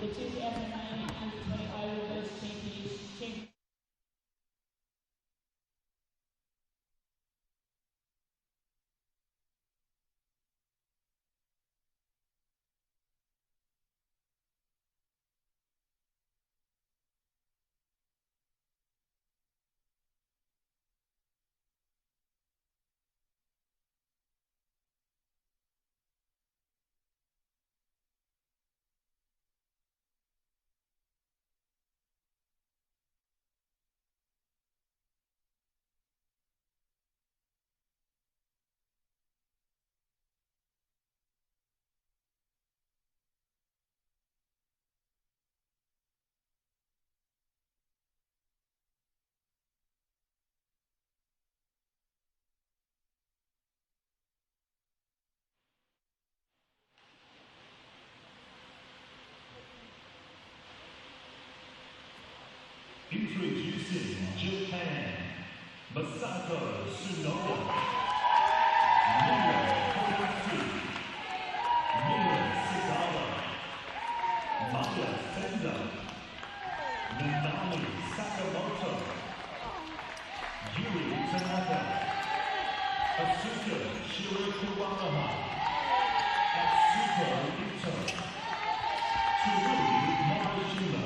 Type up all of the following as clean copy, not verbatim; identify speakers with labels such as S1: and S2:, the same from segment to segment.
S1: the 2019 Under-20 Ivor Burge Championship.
S2: Introducing Japan, Masako Tsunoda, Mira Komatsu, Mira Sagawa, Maya Senda, Minami Sakamoto, Yuri Tanaka, Asuka Shirakuwamaha, Atsuko Ito, Tsuru Morishima,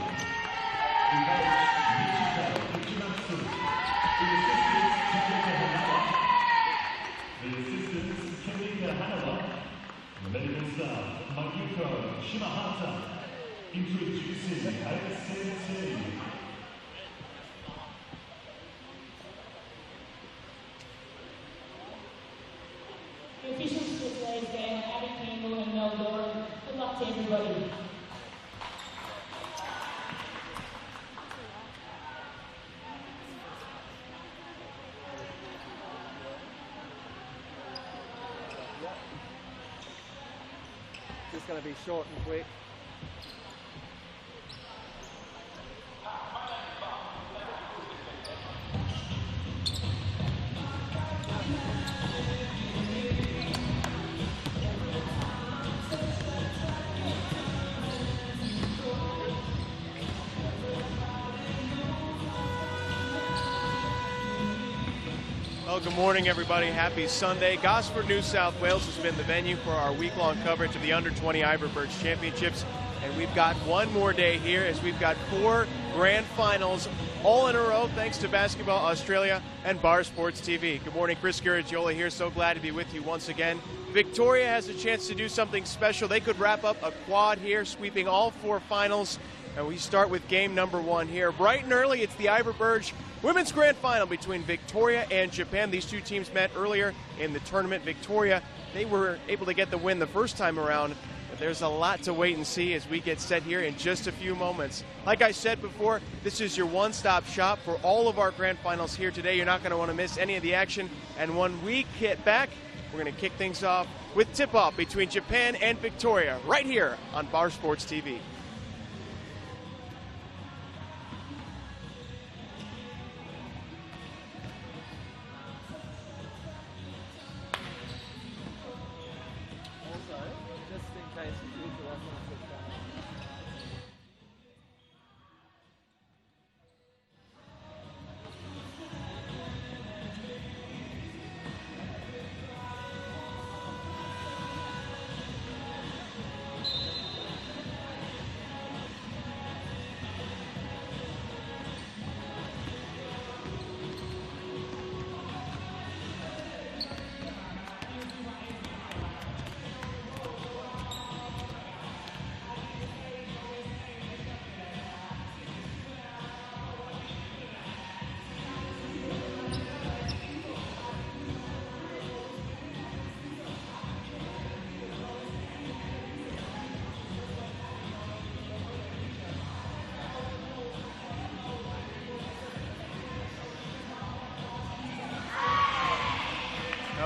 S2: medical staff, Makiko Shimahata, introducing Sensei.
S1: The officials for today's game are Abby Campbell and Mel Doran. Good luck to everybody.
S3: Just going to be short and quick.
S4: Well, good morning, everybody. Happy Sunday. Gosford, New South Wales has been the venue for our week-long coverage of the Under-20 Ivor Burge Championships. And we've got one more day here as we've got 4 grand finals all in a row thanks to Basketball Australia and Bar Sports TV. Good morning, Chris Garagiola here. So glad to be with you once again. Victoria has a chance to do something special. They could wrap up a quad here, sweeping all 4 finals. And we start with game number 1 here. Bright and early, it's the Ivor Burge Women's Grand Final between Victoria and Japan. These two teams met earlier in the tournament. Victoria, they were able to get the win the first time around, but there's a lot to wait and see as we get set here in just a few moments. Like I said before, this is your one-stop shop for all of our Grand Finals here today. You're not going to want to miss any of the action. And when we get back, we're going to kick things off with tip-off between Japan and Victoria right here on Bar Sports TV.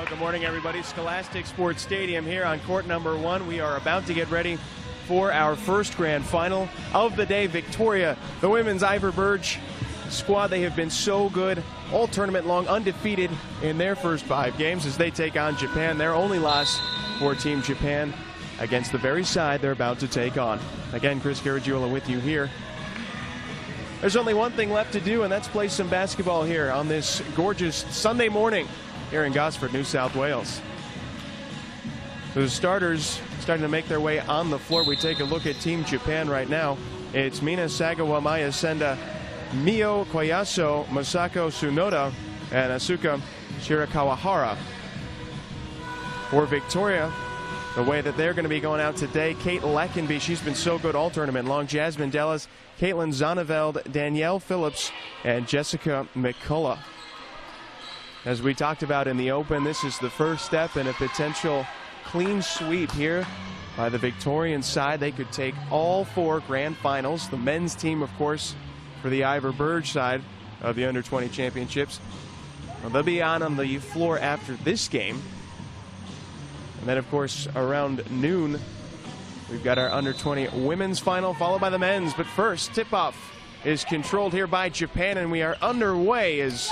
S4: Good morning, everybody. Scholastic Sports Stadium here on court number 1. We are about to get ready for our first grand final of the day. Victoria, the women's Ivor Burge squad, they have been so good all tournament long, undefeated in their first 5 games as they take on Japan. Their only loss for Team Japan against the very side they're about to take on. Again, Chris Garagiola with you here. There's only one thing left to do, and that's play some basketball here on this gorgeous Sunday morning here in Gosford, New South Wales. The starters starting to make their way on the floor. We take a look at Team Japan right now. It's Mina Sagawa, Maya Senda, Mio Koyasu, Masako Tsunoda, and Asuka Shirakawahara. For Victoria, the way that they're going to be going out today, Kate Leckenby, she's been so good all tournament long. Jasmine Dallas, Caitlin Zonneveld, Danielle Phillips, and Jessica McCullough. As we talked about in the Open, this is the first step in a potential clean sweep here by the Victorian side. They could take all 4 grand finals. The men's team, of course, for the Ivor Burge side of the Under-20 Championships. Well, they'll be on the floor after this game. And then, of course, around noon, we've got our Under-20 women's final, followed by the men's. But first, tip-off is controlled here by Japan, and we are underway as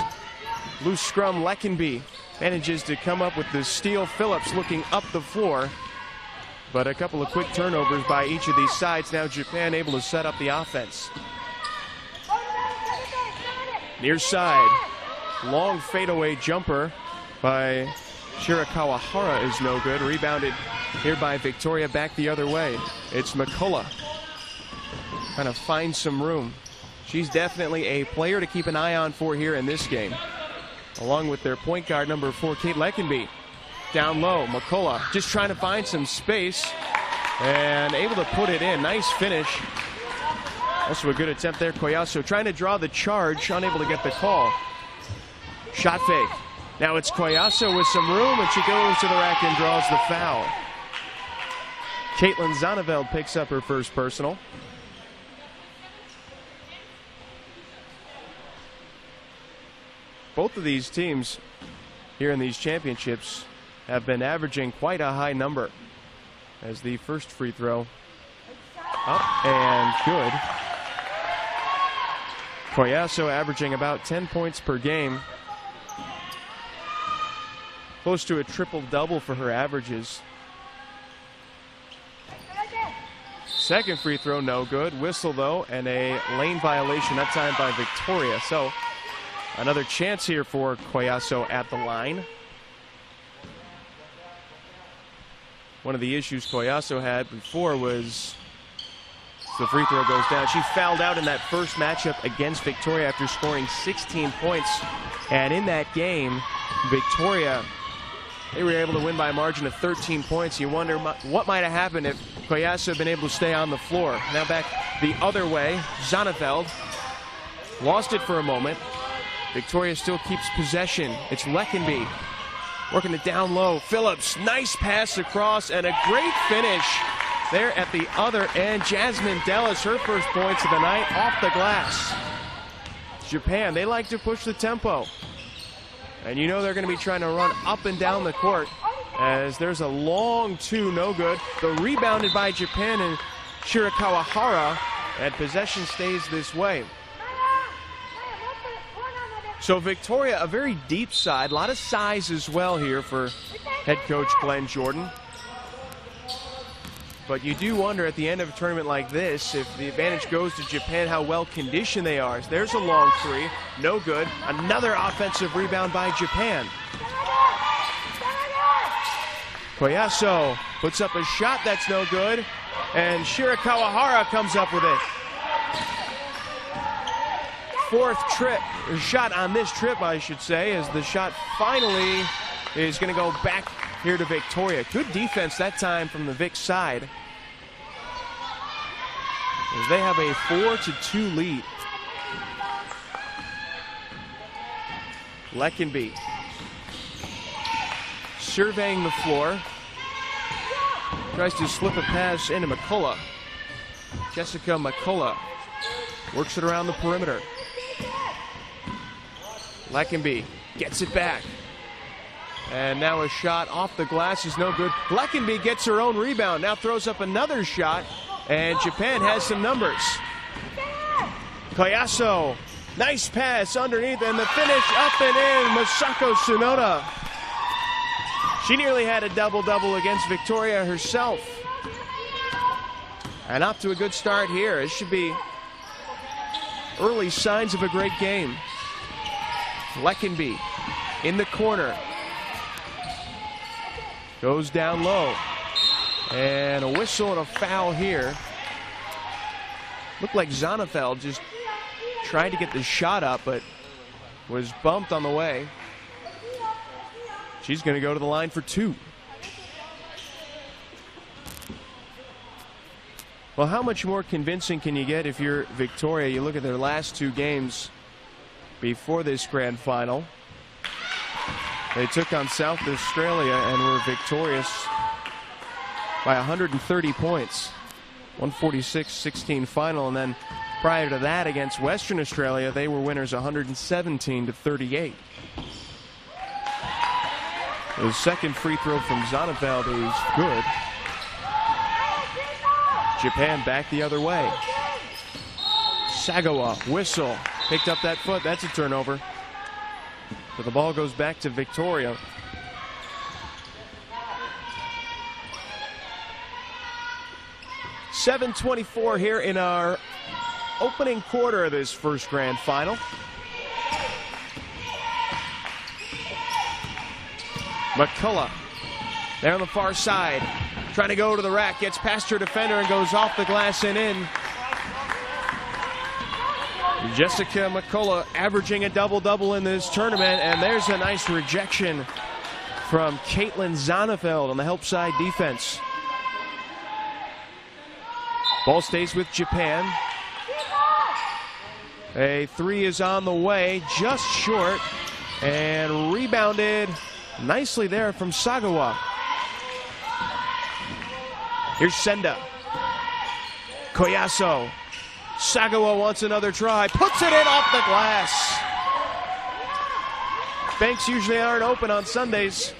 S4: loose scrum Leckenby manages to come up with the steal. Phillips looking up the floor. But a couple of quick turnovers by each of these sides. Now Japan able to set up the offense. Near side, long fadeaway jumper by Shirakawahara is no good. Rebounded here by Victoria, back the other way. It's McCullough trying to find some room. She's definitely a player to keep an eye on for here in this game, along with their point guard number 4, Kate Leckenby. Down low, McCullough just trying to find some space and able to put it in. Nice finish. Also a good attempt there. Koyasu trying to draw the charge, unable to get the call. Shot fake. Now it's Koyasu with some room, and she goes to the rack and draws the foul. Caitlin Zonneveld picks up her first personal. Both of these teams here in these championships have been averaging quite a high number. As the first free throw up and good. Koyasu averaging about 10 points per game. Close to a triple-double for her averages. Second free throw, no good. Whistle, though, and a lane violation, that time by Victoria. So another chance here for Koyasu at the line. One of the issues Koyasu had before was the free throw goes down. She fouled out in that first matchup against Victoria after scoring 16 points. And in that game, Victoria, they were able to win by a margin of 13 points. You wonder what might have happened if Koyasu had been able to stay on the floor. Now back the other way, Zonneveld lost it for a moment. Victoria still keeps possession. It's Leckenby working it down low. Phillips, nice pass across and a great finish there at the other end. Jasmine Dallas, her first points of the night off the glass. Japan, they like to push the tempo. And you know they're going to be trying to run up and down the court as there's a long 2, no good. The rebounded by Japan and Shirakawahara, and possession stays this way. So Victoria, a very deep side, a lot of size as well here for head coach Glenn Jordan. But you do wonder at the end of a tournament like this, if the advantage goes to Japan, how well conditioned they are. There's a long 3, no good. Another offensive rebound by Japan. Koyasu puts up a shot that's no good, and Shirakawahara comes up with it. Fourth shot on this trip, I should say, as the shot finally is going to go back here to Victoria. Good defense that time from the Vic side, as they have a 4-2 lead. Leckenby surveying the floor. Tries to slip a pass into McCullough. Jessica McCullough works it around the perimeter. Leckenby gets it back. And now a shot off the glass is no good. Leckenby gets her own rebound. Now throws up another shot. And Japan has some numbers. Koyasu, nice pass underneath. And the finish up and in. Masako Tsunoda. She nearly had a double-double against Victoria herself. And off to a good start here. It should be early signs of a great game. Leckenby in the corner. Goes down low. And a whistle and a foul here. Looked like Zonnefeld just tried to get the shot up, but was bumped on the way. She's going to go to the line for 2. Well, how much more convincing can you get if you're Victoria? You look at their last 2 games before this grand final. They took on South Australia and were victorious by 130 points. 146-16 final, and then prior to that against Western Australia, they were winners 117-38. The second free throw from Zonnefeld is good. Japan back the other way. Sagawa, whistle, picked up that foot. That's a turnover. But the ball goes back to Victoria. .724 here in our opening quarter of this first grand final. McCullough there on the far side, trying to go to the rack, gets past her defender and goes off the glass and in. Jessica McCullough averaging a double-double in this tournament, and there's a nice rejection from Caitlin Zonnefeld on the help side defense. Ball stays with Japan. A 3 is on the way, just short, and rebounded nicely there from Sagawa. Here's Senda. Koyaso. Sagawa wants another try, puts it in off the glass. Banks usually aren't open on Sundays,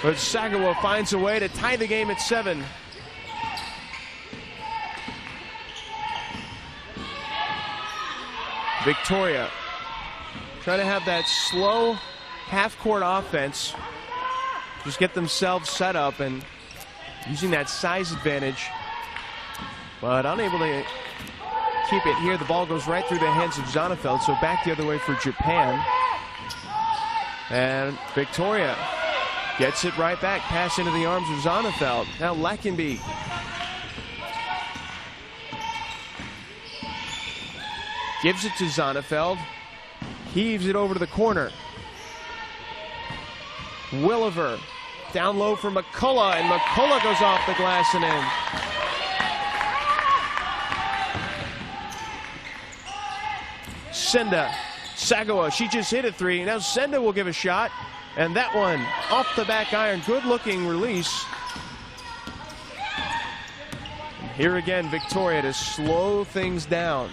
S4: but Sagawa finds a way to tie the game at 7. Victoria trying to have that slow half-court offense, just get themselves set up and using that size advantage, but unable to keep it here. The ball goes right through the hands of Zonnefeld, so back the other way for Japan. And Victoria gets it right back, pass into the arms of Zonnefeld. Now Leckenby. Gives it to Zonnefeld. Heaves it over to the corner. Williver down low for McCullough, and McCullough goes off the glass and in. Senda. Sagawa, she just hit a 3. Now Senda will give a shot, and that one off the back iron. Good looking release. And here again, Victoria to slow things down.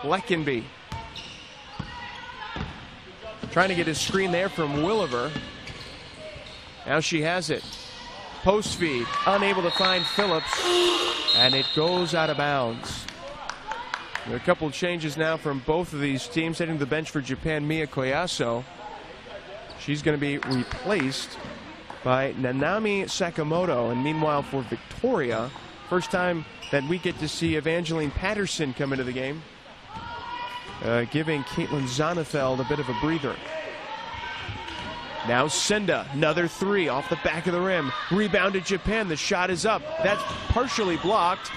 S4: Leckenby trying to get a screen there from Williver. Now she has it. Post feed, unable to find Phillips, and it goes out of bounds. There are a couple of changes now from both of these teams. Heading to the bench for Japan, Mia Koyaso. She's going to be replaced by Nanami Sakamoto. And meanwhile for Victoria, first time that we get to see Evangeline Patterson come into the game, giving Caitlin Zonnefeld a bit of a breather. Now Senda, another 3 off the back of the rim. Rebounded Japan, the shot is up. That's partially blocked,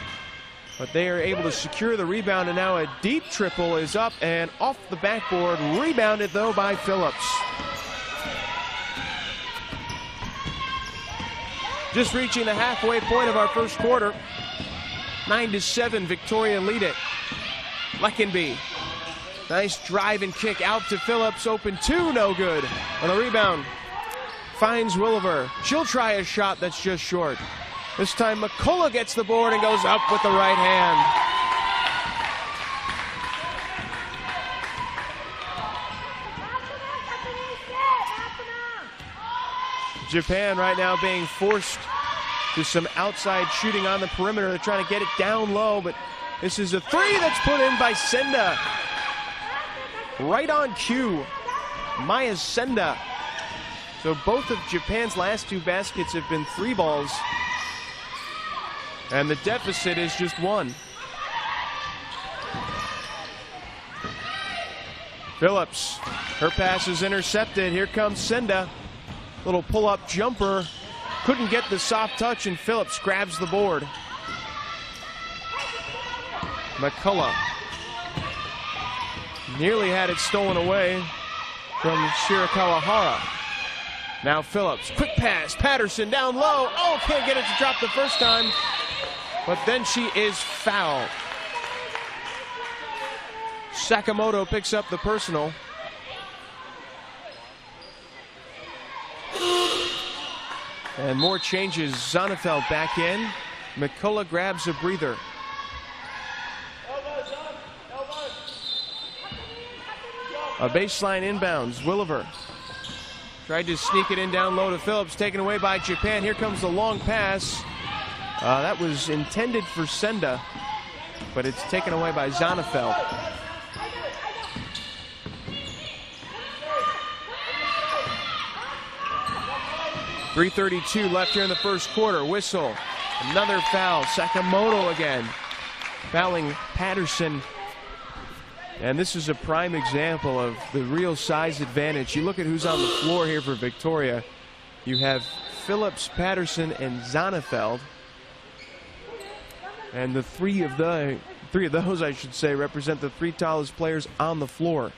S4: but they are able to secure the rebound, and now a deep triple is up and off the backboard. Rebounded though by Phillips. Just reaching the halfway point of our first quarter. 9-7, Victoria lead it. Leckenby. Nice drive and kick out to Phillips. Open 2, no good. On the rebound, finds Williver. She'll try a shot that's just short. This time McCullough gets the board and goes up with the right hand. Japan right now being forced to some outside shooting on the perimeter. They're trying to get it down low, but this is a 3 that's put in by Senda. Right on cue, Maya Senda. So both of Japan's last 2 baskets have been 3 balls. And the deficit is just 1. Phillips, her pass is intercepted. Here comes Senda. Little pull-up jumper. Couldn't get the soft touch, and Phillips grabs the board. McCullough nearly had it stolen away from Shirakawa Hara. Now Phillips, quick pass, Patterson down low. Oh, can't get it to drop the first time. But then she is fouled. Sakamoto picks up the personal. And more changes. Zonnefeld back in. McCullough grabs a breather. A baseline inbounds. Williver tried to sneak it in down low to Phillips, taken away by Japan. Here comes the long pass. That was intended for Senda, but it's taken away by Zonnefeld. .332 left here in the first quarter. Whistle. Another foul. Sakamoto again. Fouling Patterson. And this is a prime example of the real size advantage. You look at who's on the floor here for Victoria. You have Phillips, Patterson, and Zonnefeld. And the three of those, I should say, represent the 3 tallest players on the floor.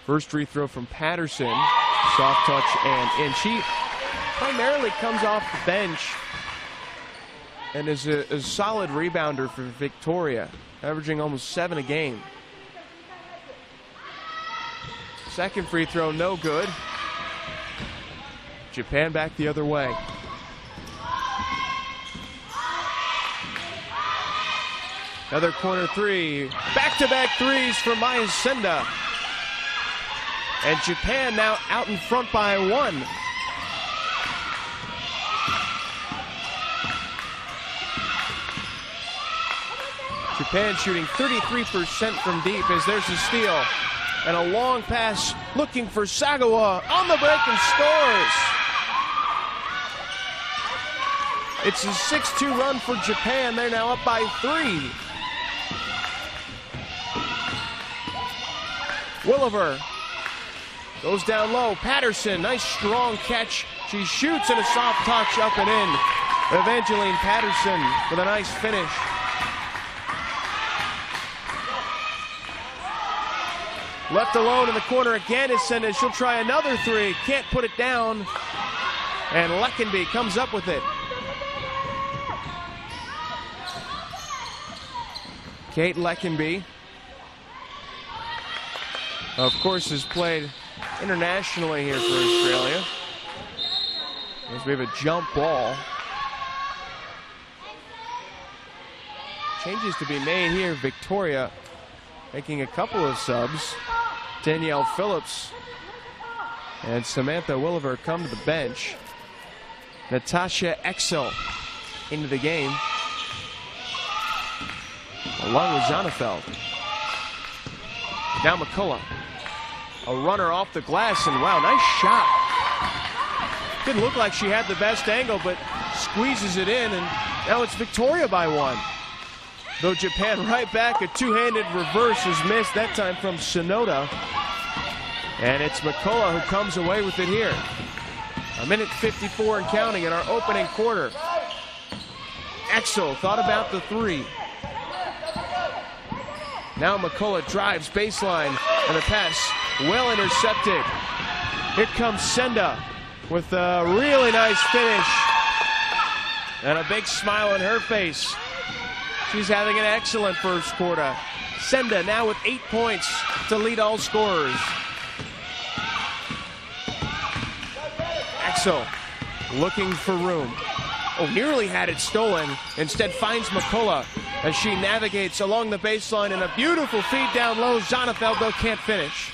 S4: First free throw from Patterson. Soft touch and in. She primarily comes off the bench and is a solid rebounder for Victoria, averaging almost 7 a game. Second free throw, no good. Japan back the other way. Another corner three. Back-to-back threes for Maya Senda. And Japan now out in front by 1. Japan shooting 33% from deep as there's a steal. And a long pass looking for Sagawa on the break and scores. It's a 6-2 run for Japan. They're now up by 3. Williver goes down low. Patterson, nice strong catch. She shoots and a soft touch up and in. Evangeline Patterson with a nice finish. Left alone in the corner again is Senda. She'll try another 3. Can't put it down. And Leckenby comes up with it. Kate Leckenby, of course, has played internationally here for Australia. As we have a jump ball. Changes to be made here. Victoria making a couple of subs. Danielle Phillips and Samantha Williver come to the bench. Natasha Exel into the game, along with Zonnefeld. Now McCullough. A runner off the glass, and wow, nice shot. Didn't look like she had the best angle, but squeezes it in, and now it's Victoria by 1. Though Japan right back, a two-handed reverse is missed, that time from Sonoda. And it's McCullough who comes away with it here. 1:54 and counting in our opening quarter. Exel thought about the 3. Now McCullough drives baseline, and the pass well intercepted. Here comes Senda with a really nice finish. And a big smile on her face. She's having an excellent first quarter. Senda now with 8 points to lead all scorers. Exel looking for room. Oh, nearly had it stolen. Instead finds McCullough as she navigates along the baseline, and a beautiful feed down low. Zonnefeld, though, can't finish.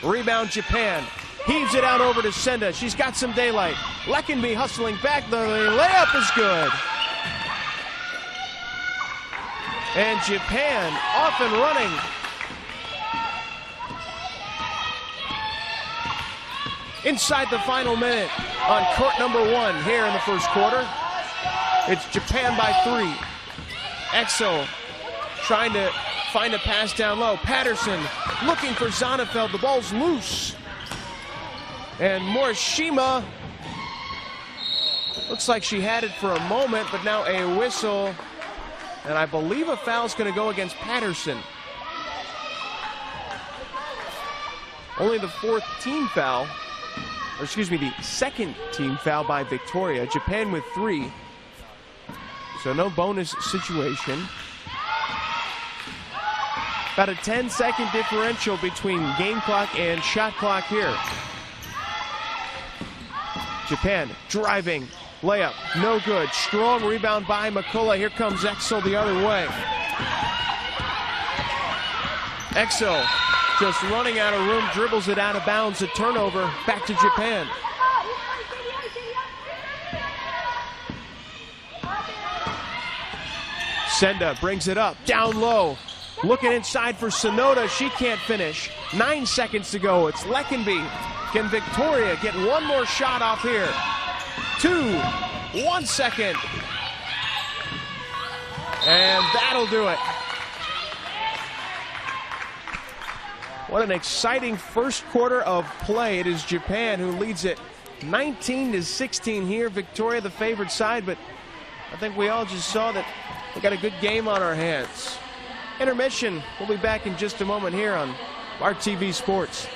S4: Rebound Japan. Heaves it out over to Senda. She's got some daylight. Leckenby hustling back. The layup is good. And Japan off and running. inside the final minute on court number 1 here in the first quarter. It's Japan by 3. Exo trying to find a pass down low. Patterson looking for Zonnefeld. The ball's loose. And Morishima, looks like she had it for a moment, but now a whistle. And I believe a foul's going to go against Patterson. Only the 4th team foul, or excuse me, the 2nd team foul by Victoria. Japan with 3. So no bonus situation. About a 10-second differential between game clock and shot clock here. Japan driving, layup, no good. Strong rebound by McCullough. Here comes Exo the other way. Exo just running out of room, dribbles it out of bounds. A turnover, back to Japan. Senda brings it up, down low. Looking inside for Sonoda, she can't finish. 9 seconds to go, it's Leckenby. Can Victoria get one more shot off here? 2, 1 second. And that'll do it. What an exciting first quarter of play. It is Japan who leads it 19-16 here. Victoria the favored side, but I think we all just saw that we got a good game on our hands. Intermission. We'll be back in just a moment here on RTV Sports.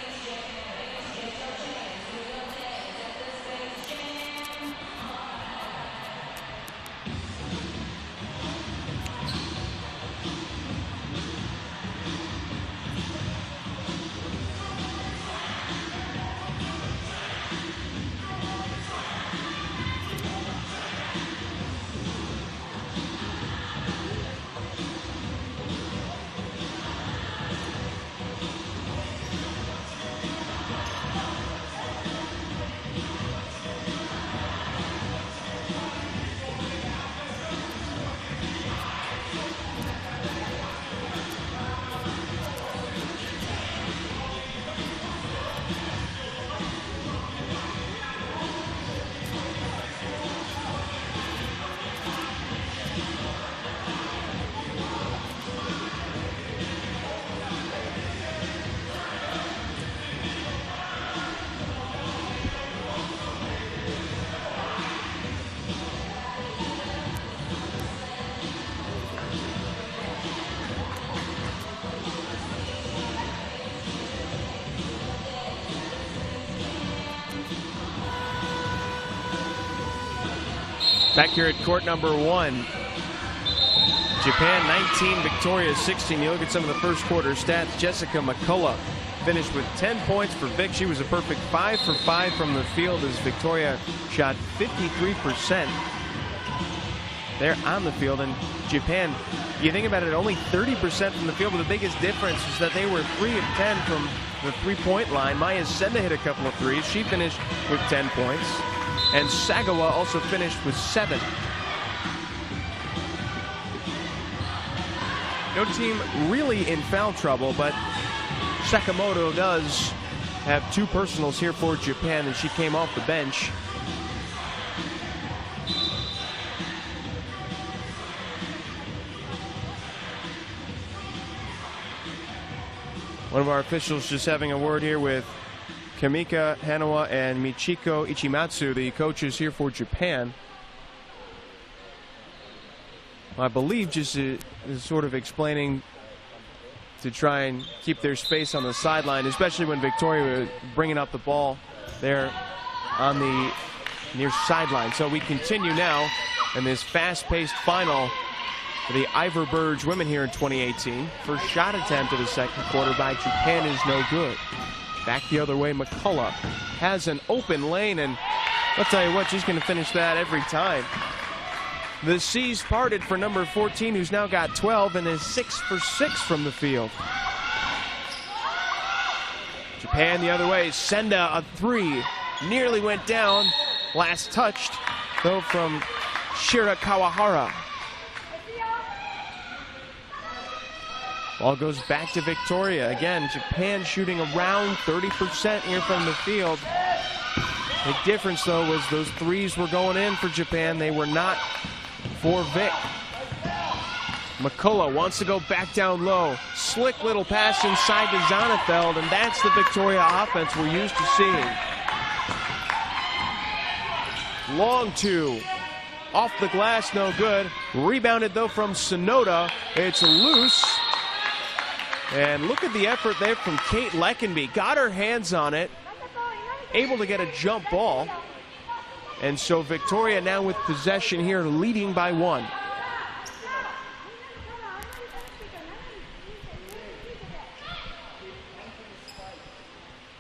S4: Back here at court number 1. Japan 19, Victoria 16. You look at some of the first quarter stats. Jessica McCullough finished with 10 points for Vic. She was a perfect 5 for 5 from the field as Victoria shot 53% there on the field. And Japan, you think about it, only 30% from the field, but the biggest difference is that they were 3 of 10 from the three-point line. Maya Senda hit a couple of threes. She finished with 10 points. And Sagawa also finished with 7. No team really in foul trouble, but Sakamoto does have 2 personals here for Japan, and she came off the bench. One of our officials just having a word here with Kamika Hanawa and Michiko Ichimatsu, the coaches here for Japan. I believe just is sort of explaining to try and keep their space on the sideline, especially when Victoria was bringing up the ball there on the near sideline. So we continue now in this fast-paced final for the Ivor Burge women here in 2018. First shot attempt of the second quarter by Japan is no good. Back the other way, McCullough has an open lane, and I'll tell you what, she's going to finish that every time. The seas parted for number 14, who's now got 12 and is 6 for 6 from the field. Japan the other way, Senda a 3, nearly went down, last touched, though, from Shira Kawahara. Ball goes back to Victoria. Again, Japan shooting around 30% here from the field. Big difference, though, was those threes were going in for Japan. They were not for Vic. McCullough wants to go back down low. Slick little pass inside to Zonnefeld, and that's the Victoria offense we're used to seeing. Long two. Off the glass, no good. Rebounded, though, from Sonoda. It's loose. And look at the effort there from Kate Leckenby. Got her hands on it. Able to get a jump ball. And so Victoria now with possession here, leading by 1.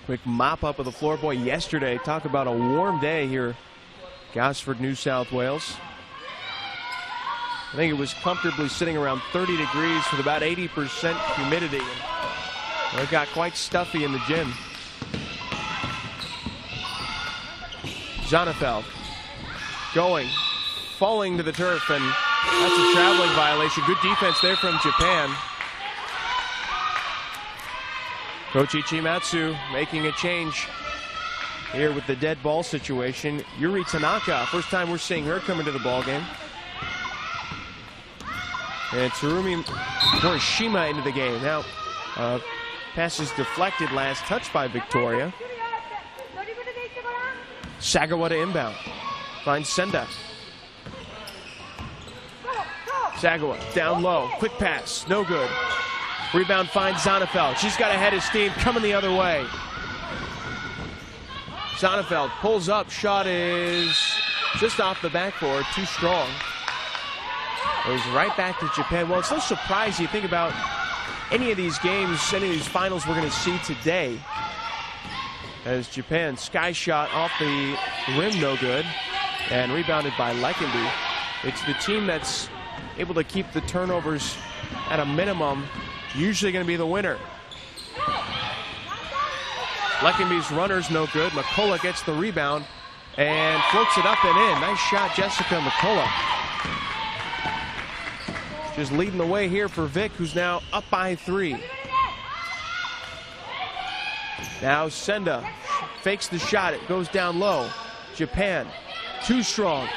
S4: Quick mop up of the floor. Boy, yesterday, talk about a warm day here, Gosford, New South Wales. I think it was comfortably sitting around 30 degrees with about 80% humidity. And it got quite stuffy in the gym. Zonnefeld going, falling to the turf, and that's a traveling violation. Good defense there from Japan. Coach Ichimatsu making a change here with the dead ball situation. Yuri Tanaka, first time we're seeing her come into the ball game. And Tsurumi Morishima into the game. Now, pass is deflected, last touch by Victoria. Sagawa to inbound. Finds Senda. Sagawa down low. Quick pass. No good. Rebound finds Zonnefeld. She's got a head of steam coming the other way. Zonnefeld pulls up. Shot is just off the backboard. Too strong. Goes right back to Japan. Well, it's no surprise you think about any of these games, any of these finals we're going to see today. As Japan sky shot off the rim, no good, and rebounded by Leckenby. It's the team that's able to keep the turnovers at a minimum, usually going to be the winner. Leckenby's runner's no good. McCullough gets the rebound and floats it up and in. Nice shot, Jessica McCullough. Just leading the way here for Vic, who's now up by 3. Now Senda fakes the shot. It goes down low. Japan, too strong.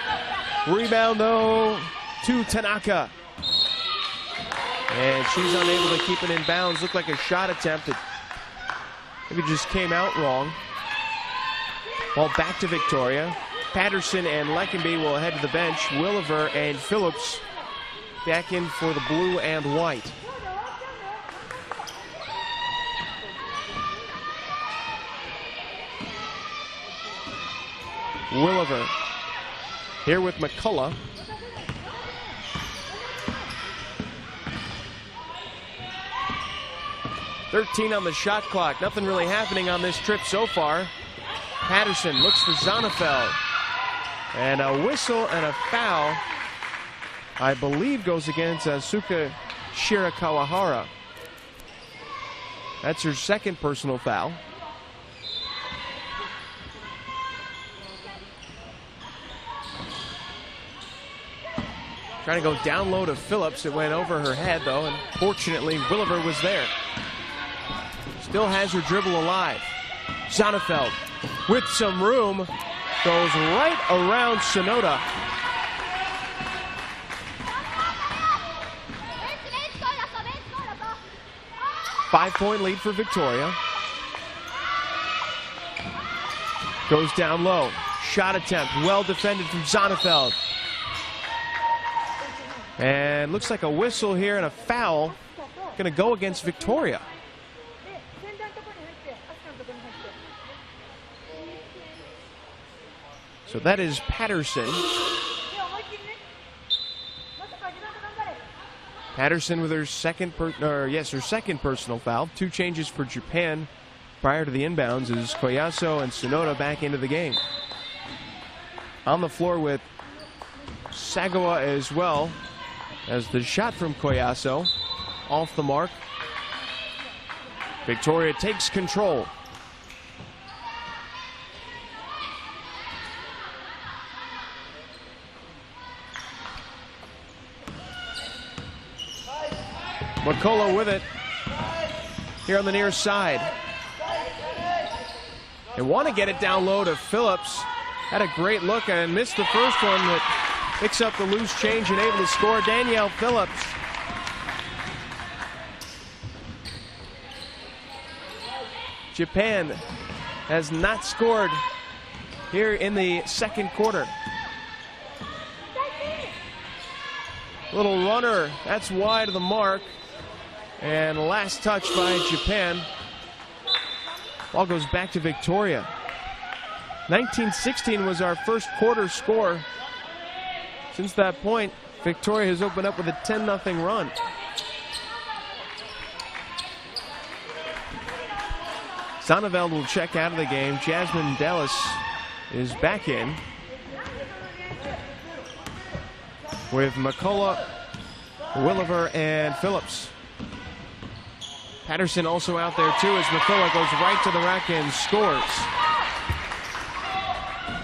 S4: Rebound, though, to Tanaka. And she's unable to keep it in bounds. Looked like a shot attempt that maybe just came out wrong. Ball back to Victoria. Patterson and Leckenby will head to the bench. Williver and Phillips back in for the blue and white. Williver here with McCullough. .13 on the shot clock. Nothing really happening on this trip so far. Patterson looks for Zonnefeld. And a whistle and a foul, I believe, goes against Asuka Shirakawahara. That's her second personal foul. Trying to go down low to Phillips. It went over her head, though, and fortunately, Williver was there. Still has her dribble alive. Zonnefeld, with some room, goes right around Sonoda. Five-point lead for Victoria. Goes down low. Shot attempt, well defended from Zonnefeld. And looks like a whistle here and a foul. Going to go against Victoria. So that is Patterson. Patterson with her second personal foul. 2 changes for Japan prior to the inbounds as Koyasu and Sonoda back into the game. On the floor with Sagawa as well, as the shot from Koyasu off the mark. Victoria takes control. McCullough with it here on the near side. They want to get it down low to Phillips. Had a great look and missed the first one, but picks up the loose change and able to score. Danielle Phillips. Japan has not scored here in the second quarter. Little runner, that's wide of the mark. And last touch by Japan. Ball goes back to Victoria. 1916 was our first quarter score. Since that point, Victoria has opened up with a 10-0 run. Sonneveld will check out of the game. Jasmine Dallas is back in with McCullough, Williver, and Phillips. Patterson also out there too as McCullough goes right to the rack and scores.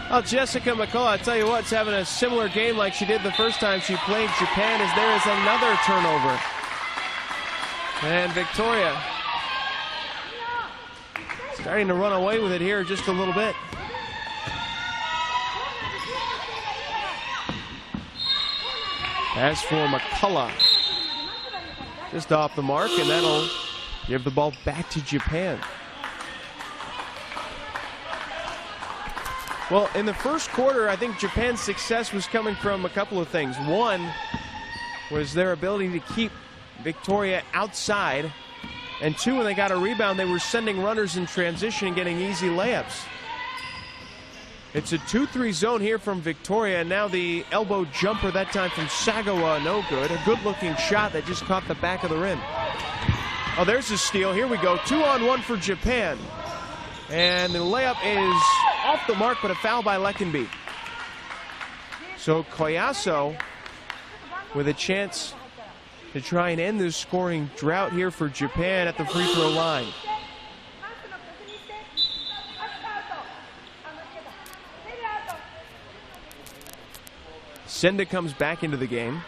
S4: Well, Jessica McCullough, I tell you what, is having a similar game like she did the first time she played Japan, as there is another turnover. And Victoria starting to run away with it here just a little bit. As for McCullough, just off the mark, and that'll give the ball back to Japan. Well, in the first quarter, I think Japan's success was coming from a couple of things. One was their ability to keep Victoria outside. And two, when they got a rebound, they were sending runners in transition and getting easy layups. It's a 2-3 zone here from Victoria, and now the elbow jumper, that time from Sagawa, no good. A good-looking shot that just caught the back of the rim. Oh, there's a steal. Here we go. 2-on-1 for Japan. And the layup is off the mark, but a foul by Leckenby. So Koyaso with a chance to try and end this scoring drought here for Japan at the free throw line. Senda comes back into the game.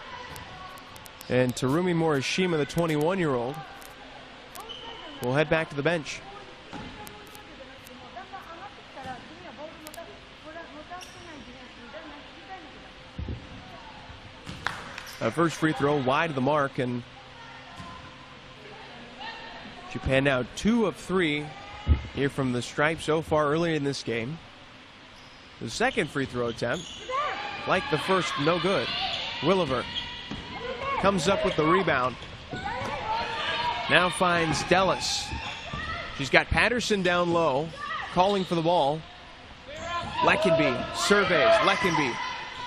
S4: And Terumi Morishima, the 21-year-old, will head back to the bench. First free throw wide of the mark, and Japan now 2 of 3 here from the stripe so far early in this game. The second free throw attempt, like the first, no good. Williver comes up with the rebound. Now finds Dallas. She's got Patterson down low, calling for the ball. Leckenby surveys. Leckenby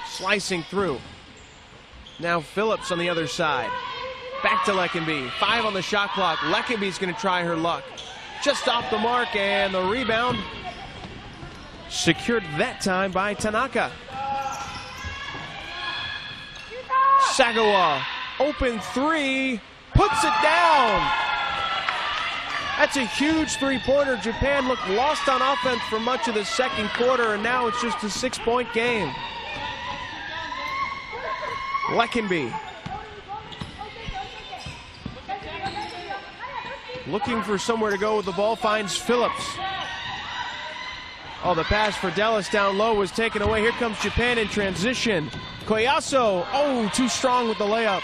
S4: slicing through. Now Phillips on the other side. Back to Leckenby. 5 on the shot clock. Leckenby's going to try her luck. Just off the mark, and the rebound secured that time by Tanaka. Sagawa, open 3, puts it down. That's a huge three-pointer. Japan looked lost on offense for much of the second quarter, and now it's just a 6-point game. Leckenby looking for somewhere to go with the ball, finds Phillips. Oh, the pass for Dallas down low was taken away. Here comes Japan in transition. Koyaso, oh, too strong with the layup.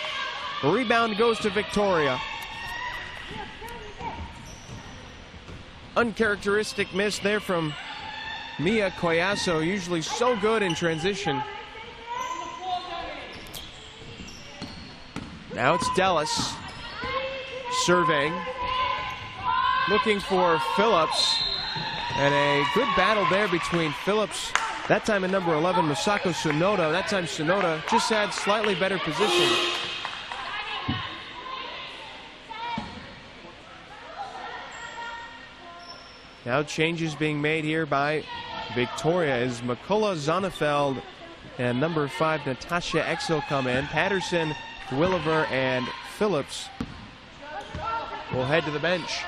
S4: The rebound goes to Victoria. Uncharacteristic miss there from Mia Koyaso, usually so good in transition. Now it's Dallas surveying, looking for Phillips, and a good battle there between Phillips, that time in number 11, Masako Sonoda. That time Sonoda just had slightly better position. Now changes being made here by Victoria as McCullough, Zonnefeld, and number 5, Natasha Exel come in. Patterson, Williver, and Phillips will head to the bench.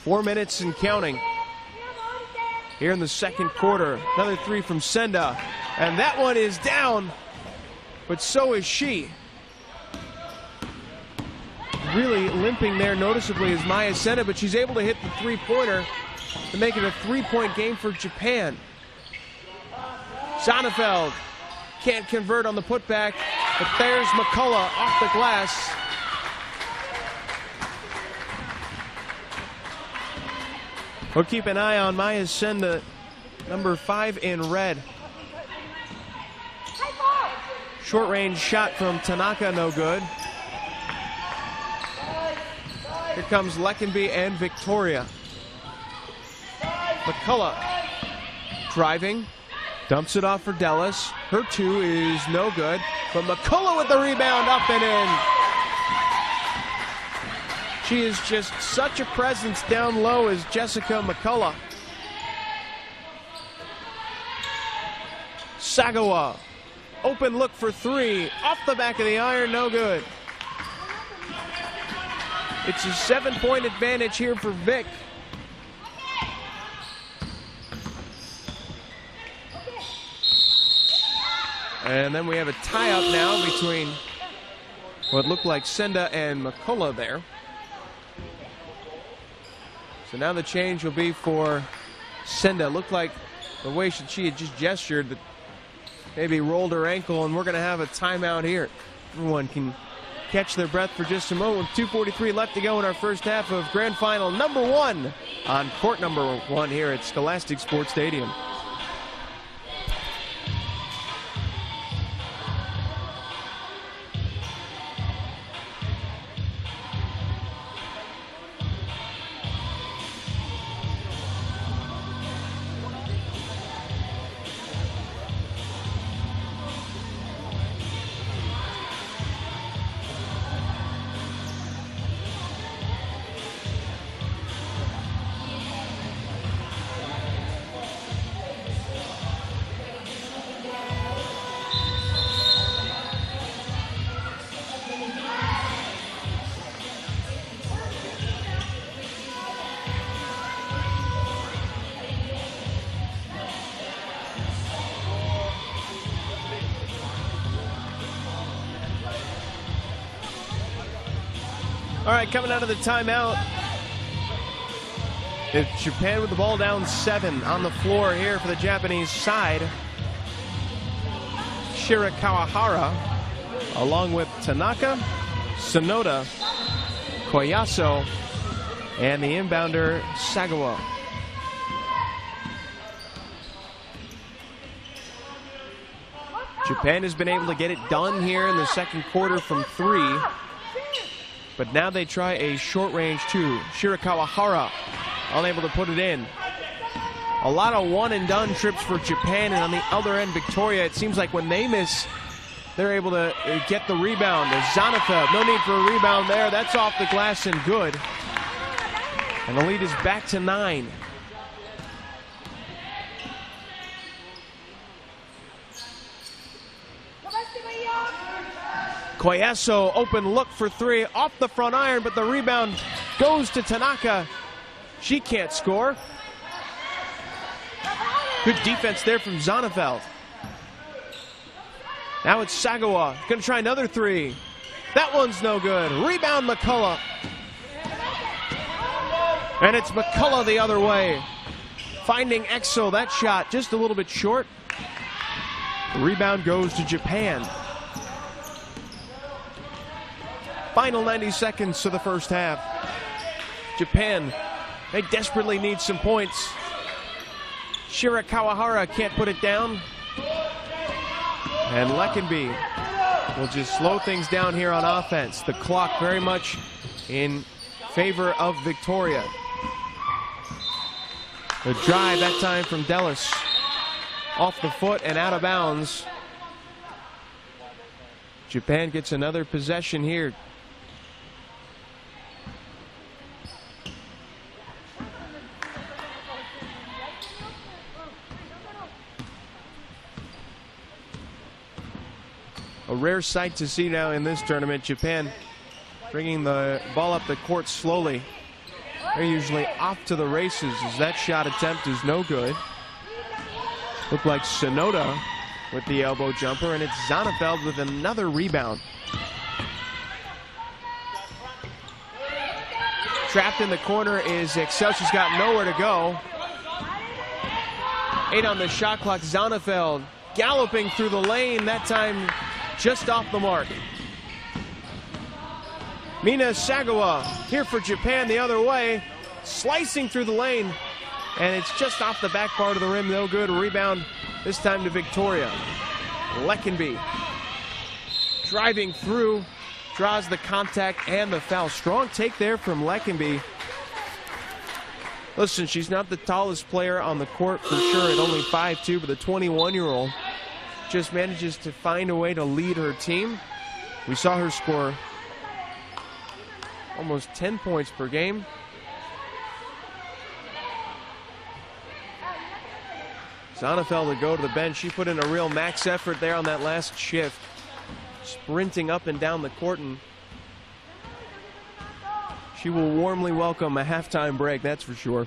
S4: 4 minutes and counting here in the second quarter. Another 3 from Senda, and that one is down, but so is she. really limping there noticeably is Maya Senda, but she's able to hit the three-pointer to make it a three-point game for Japan. Sonnefeld can't convert on the putback, but there's McCullough off the glass. We'll keep an eye on Maya Senda, number 5 in red. Short range shot from Tanaka, no good. Here comes Leckenby and Victoria. McCullough driving, dumps it off for Dellis. Her 2 is no good, but McCullough with the rebound, up and in. She is just such a presence down low as Jessica McCullough. Sagawa, open look for 3, off the back of the iron, no good. It's a 7-point advantage here for Vic. And then we have a tie-up now between what looked like Senda and McCullough there. So now the change will be for Senda. Looked like the way she had just gestured that maybe rolled her ankle, and we're going to have a timeout here. Everyone can catch their breath for just a moment. 2:43 left to go in our first half of Grand Final number 1 on court number 1 here at Scholastic Sports Stadium. All right, coming out of the timeout, it's Japan with the ball down 7 on the floor here for the Japanese side. Shira Kawahara, along with Tanaka, Sonoda, Koyasu, and the inbounder Sagawa. Japan has been able to get it done here in the second quarter from 3. But now they try a short-range 2. Shira Kawahara unable to put it in. A lot of one-and-done trips for Japan, and on the other end, Victoria, it seems like when they miss, they're able to get the rebound. Zonefeld, no need for a rebound there. That's off the glass and good. And the lead is back to 9. Koyasu, open look for 3, off the front iron, but the rebound goes to Tanaka. She can't score. Good defense there from Zonefeld. Now it's Sagawa, gonna try another 3. That one's no good. Rebound McCullough. And it's McCullough the other way. Finding Exo, that shot just a little bit short. The rebound goes to Japan. Final 90 seconds to the first half. Japan, they desperately need some points. Shira Kawahara can't put it down. And Leckenby will just slow things down here on offense. The clock very much in favor of Victoria. The drive that time from Dellis. Off the foot and out of bounds. Japan gets another possession here. A rare sight to see now in this tournament. Japan bringing the ball up the court slowly. They're usually off to the races as that shot attempt is no good. Looked like Sonoda with the elbow jumper, and it's Zonefeld with another rebound. Trapped in the corner is Excel. She's got nowhere to go. 8 on the shot clock. Zonnefeld galloping through the lane, that time just off the mark. Mina Sagawa here for Japan the other way, slicing through the lane, and it's just off the back part of the rim. No good. Rebound this time to Victoria. Leckenby driving through, draws the contact and the foul. Strong take there from Leckenby. Listen, she's not the tallest player on the court for sure at only 5'2", but the 21-year-old just manages to find a way to lead her team. We saw her score almost 10 points per game. Zonnefeld to go to the bench. She put in a real max effort there on that last shift, sprinting up and down the court, and she will warmly welcome a halftime break, that's for sure.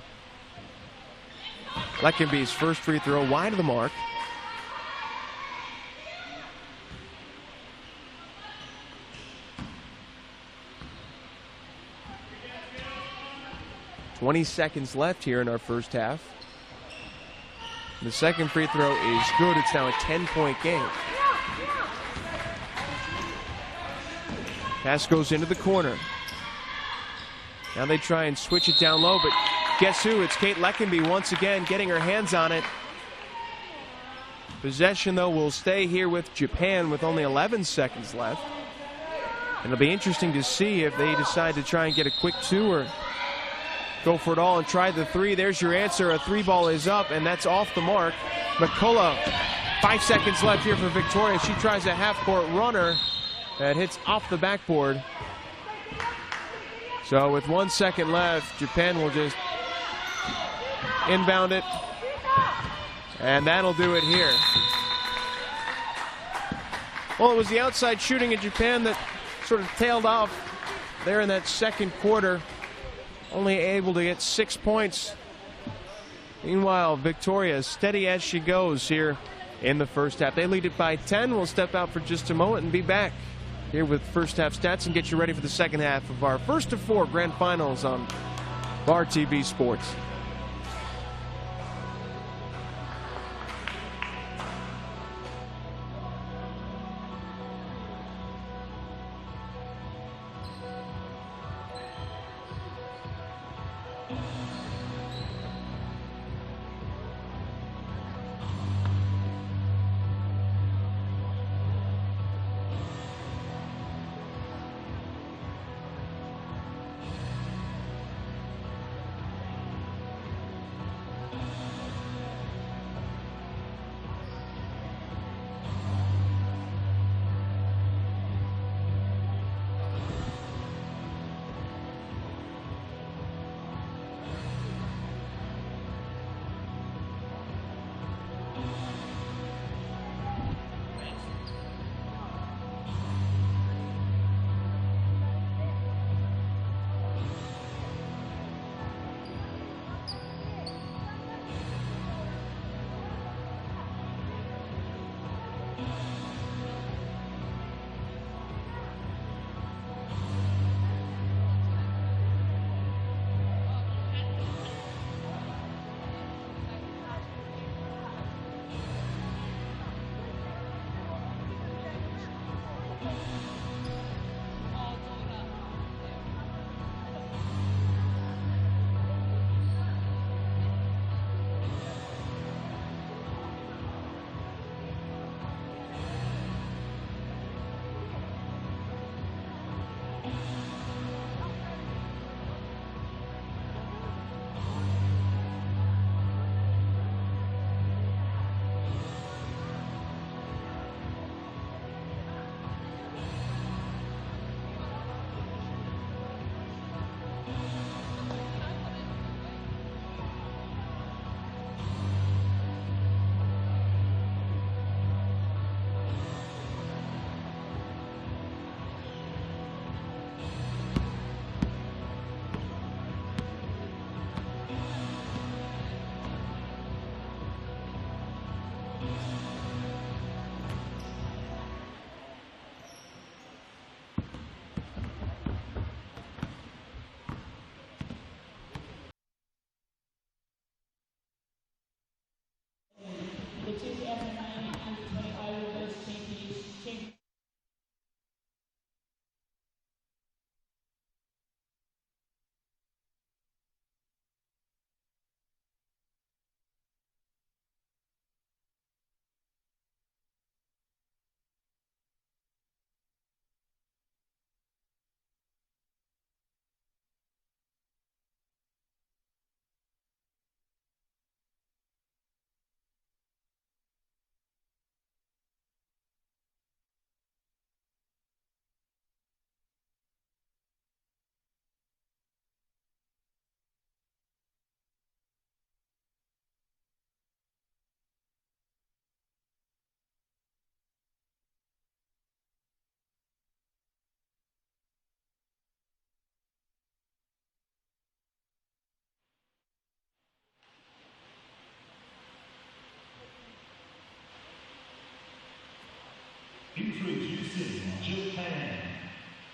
S4: Leckenby's first free throw wide of the mark. "20 seconds left here in our first half. The second free throw is good. It's now a 10-point game. Pass goes into the corner. Now they try and switch it down low, but guess who? It's Kate Leckenby once again getting her hands on it. Possession, though, will stay here with Japan with only 11 seconds left. It'll be interesting to see if they decide to try and get a quick two or go for it all and try the three. There's your answer. A three ball is up, and that's off the mark. McCullough, 5 seconds left here for Victoria. She tries a half-court runner that hits off the backboard. So with 1 second left, Japan will just inbound it, and that'll do it here. Well, it was the outside shooting in Japan that sort of tailed off there in that second quarter, only able to get 6 points. Meanwhile, Victoria steady as she goes here in the first half. They lead it by 10. We'll step out for just a moment and be back here with first half stats and get you ready for the second half of our first of 4 grand finals on Bar TV Sports.
S1: 2009 Under-20 Ivor Burge Championship.
S2: Introducing Japan,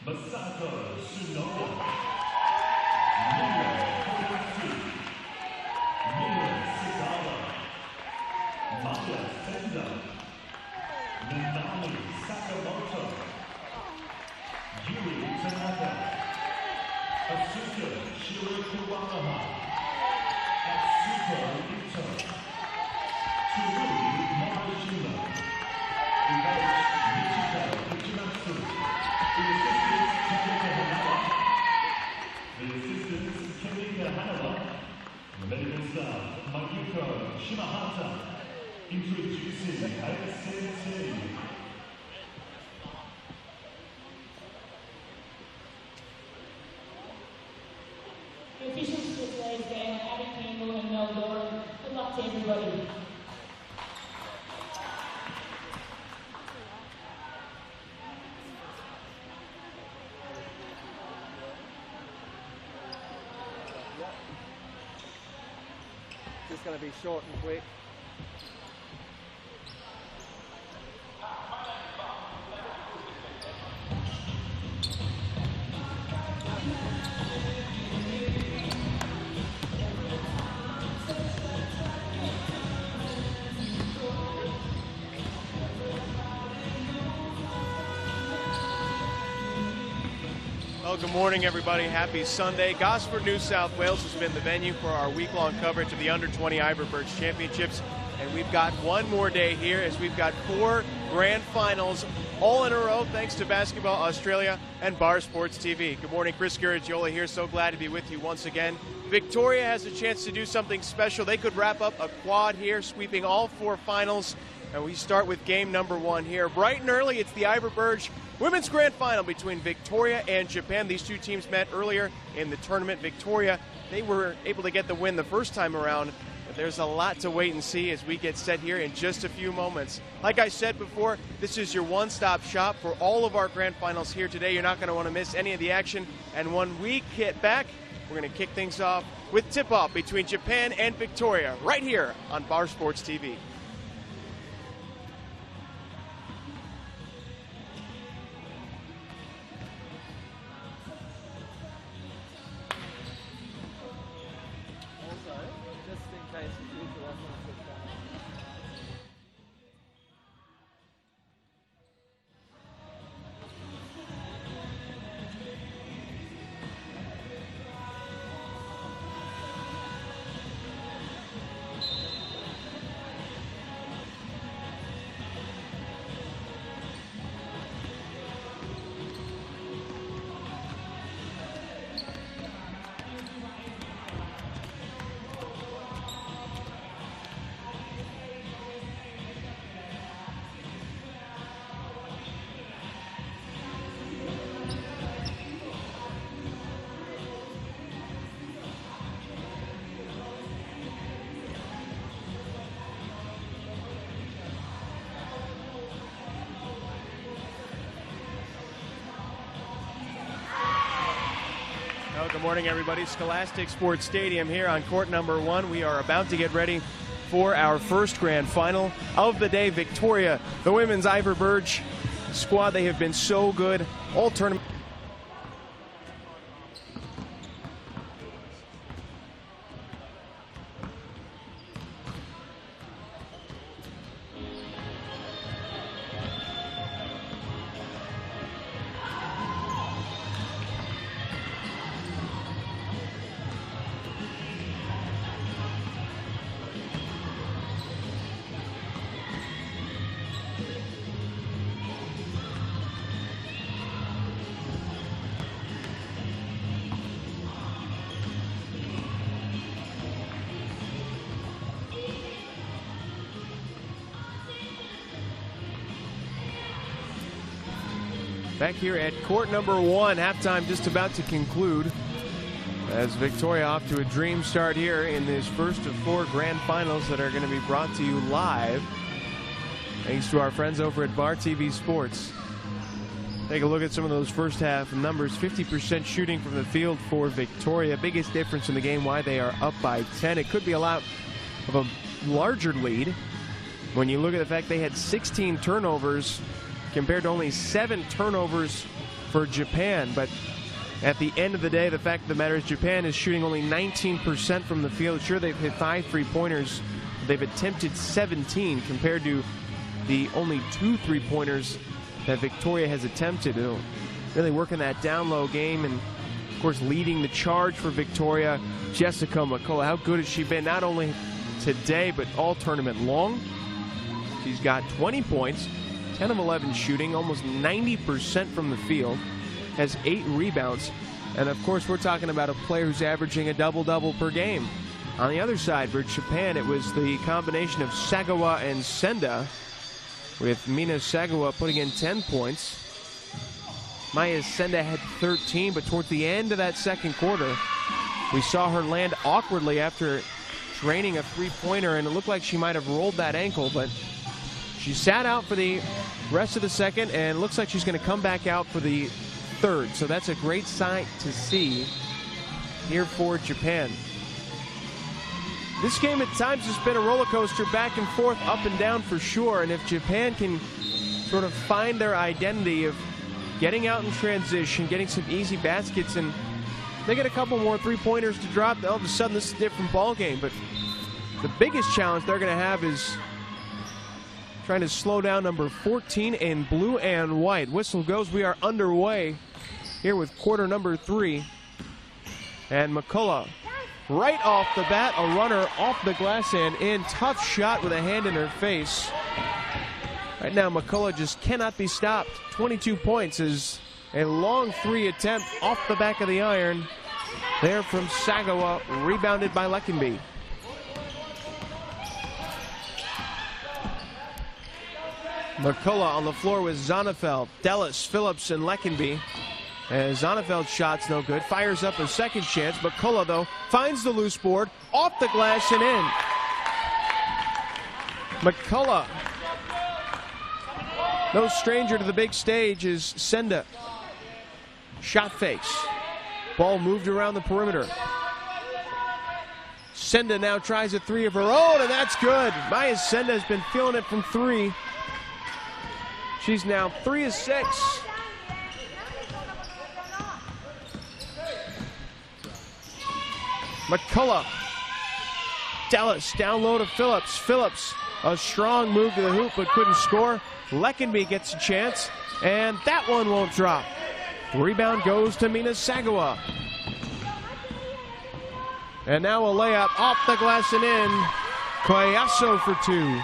S2: Masato Tsunoda, Mira Komatsu, Mira Sagala, Maya Senda, Minami Sakamoto, Yuri Tanaka, Asuka Shirokawamaha, Atsuko Ito, Tsuru Morishima, the assistants, Kamika Hanawa, medical staff, Mayuko Shimahata, introducing Ayasensei.
S1: The officials for today's game are Abby Campbell and Mel Doran. Good luck to everybody.
S3: Just going to be short and quick.
S4: Well, good morning, everybody. Happy Sunday. Gosford, New South Wales has been the venue for our week-long coverage of the Under-20 Ivor Burge Championships. And we've got one more day here as we've got 4 grand finals all in a row thanks to Basketball Australia and Bar Sports TV. Good morning, Chris Garagiola here. So glad to be with you once again. Victoria has a chance to do something special. They could wrap up a quad here, sweeping all 4 finals. And we start with game number 1 here. Bright and early, it's the Ivor Burge Women's Grand Final between Victoria and Japan. These 2 teams met earlier in the tournament. Victoria, they were able to get the win the first time around, but there's a lot to wait and see as we get set here in just a few moments. Like I said before, this is your one-stop shop for all of our Grand Finals here today. You're not going to want to miss any of the action. And when we get back, we're going to kick things off with tip-off between Japan and Victoria right here on Bar Sports TV. Good morning, everybody. Scholastic Sports Stadium here on court number 1. We are about to get ready for our first grand final of the day. Victoria, the women's Ivor Burge squad, they have been so good all tournament. Back here at court number 1, halftime just about to conclude. As Victoria off to a dream start here in this first of 4 grand finals that are going to be brought to you live, thanks to our friends over at Bar TV Sports. Take a look at some of those first half numbers. 50% shooting from the field for Victoria. Biggest difference in the game, why they are up by 10. It could be a lot of a larger lead when you look at the fact they had 16 turnovers compared to only 7 turnovers for Japan. But at the end of the day, the fact of the matter is Japan is shooting only 19% from the field. Sure, they've hit 5 3-pointers. They've attempted 17 compared to the only 2 3-pointers that Victoria has attempted. Really working that down low game, and of course leading the charge for Victoria, Jessica McCullough. How good has she been, not only today but all tournament long? She's got 20 points, 10 of 11 shooting, almost 90% from the field, has 8 rebounds, and of course we're talking about a player who's averaging a double-double per game. On the other side for Japan, it was the combination of Sagawa and Senda, with Mina Sagawa putting in 10 points. Maya Senda had 13, but towards the end of that second quarter, we saw her land awkwardly after draining a 3-pointer, and it looked like she might have rolled that ankle, but she sat out for the rest of the second, and looks like she's going to come back out for the third. So that's a great sight to see here for Japan. This game at times has been a roller coaster, back and forth, up and down for sure. And if Japan can sort of find their identity of getting out in transition, getting some easy baskets, and they get a couple more 3-pointers to drop, all of a sudden this is a different ball game. But the biggest challenge they're going to have is trying to slow down number 14 in blue and white. Whistle goes. We are underway here with quarter number 3. And McCullough, right off the bat, a runner off the glass and in. Tough shot with a hand in her face. Right now, McCullough just cannot be stopped. 22 points is a long 3 attempt off the back of the iron. There from Sagawa, rebounded by Leckenby. McCullough on the floor with Zonnefeld, Dellis, Phillips, and Leckenby. As Zonnefeld's shot's no good, fires up a second chance. McCullough, though, finds the loose board, off the glass and in. McCullough, no stranger to the big stage, is Senda. Shot fakes. Ball moved around the perimeter. Senda now tries a 3 of her own, and that's good. Maya Senda has been feeling it from 3. She's now 3 of 6. McCullough. Dallas down low to Phillips. Phillips, a strong move to the hoop but couldn't score. Leckenby gets a chance, and that one won't drop. Rebound goes to Mina Sagawa. And now a layup off the glass and in. Koyasu for 2.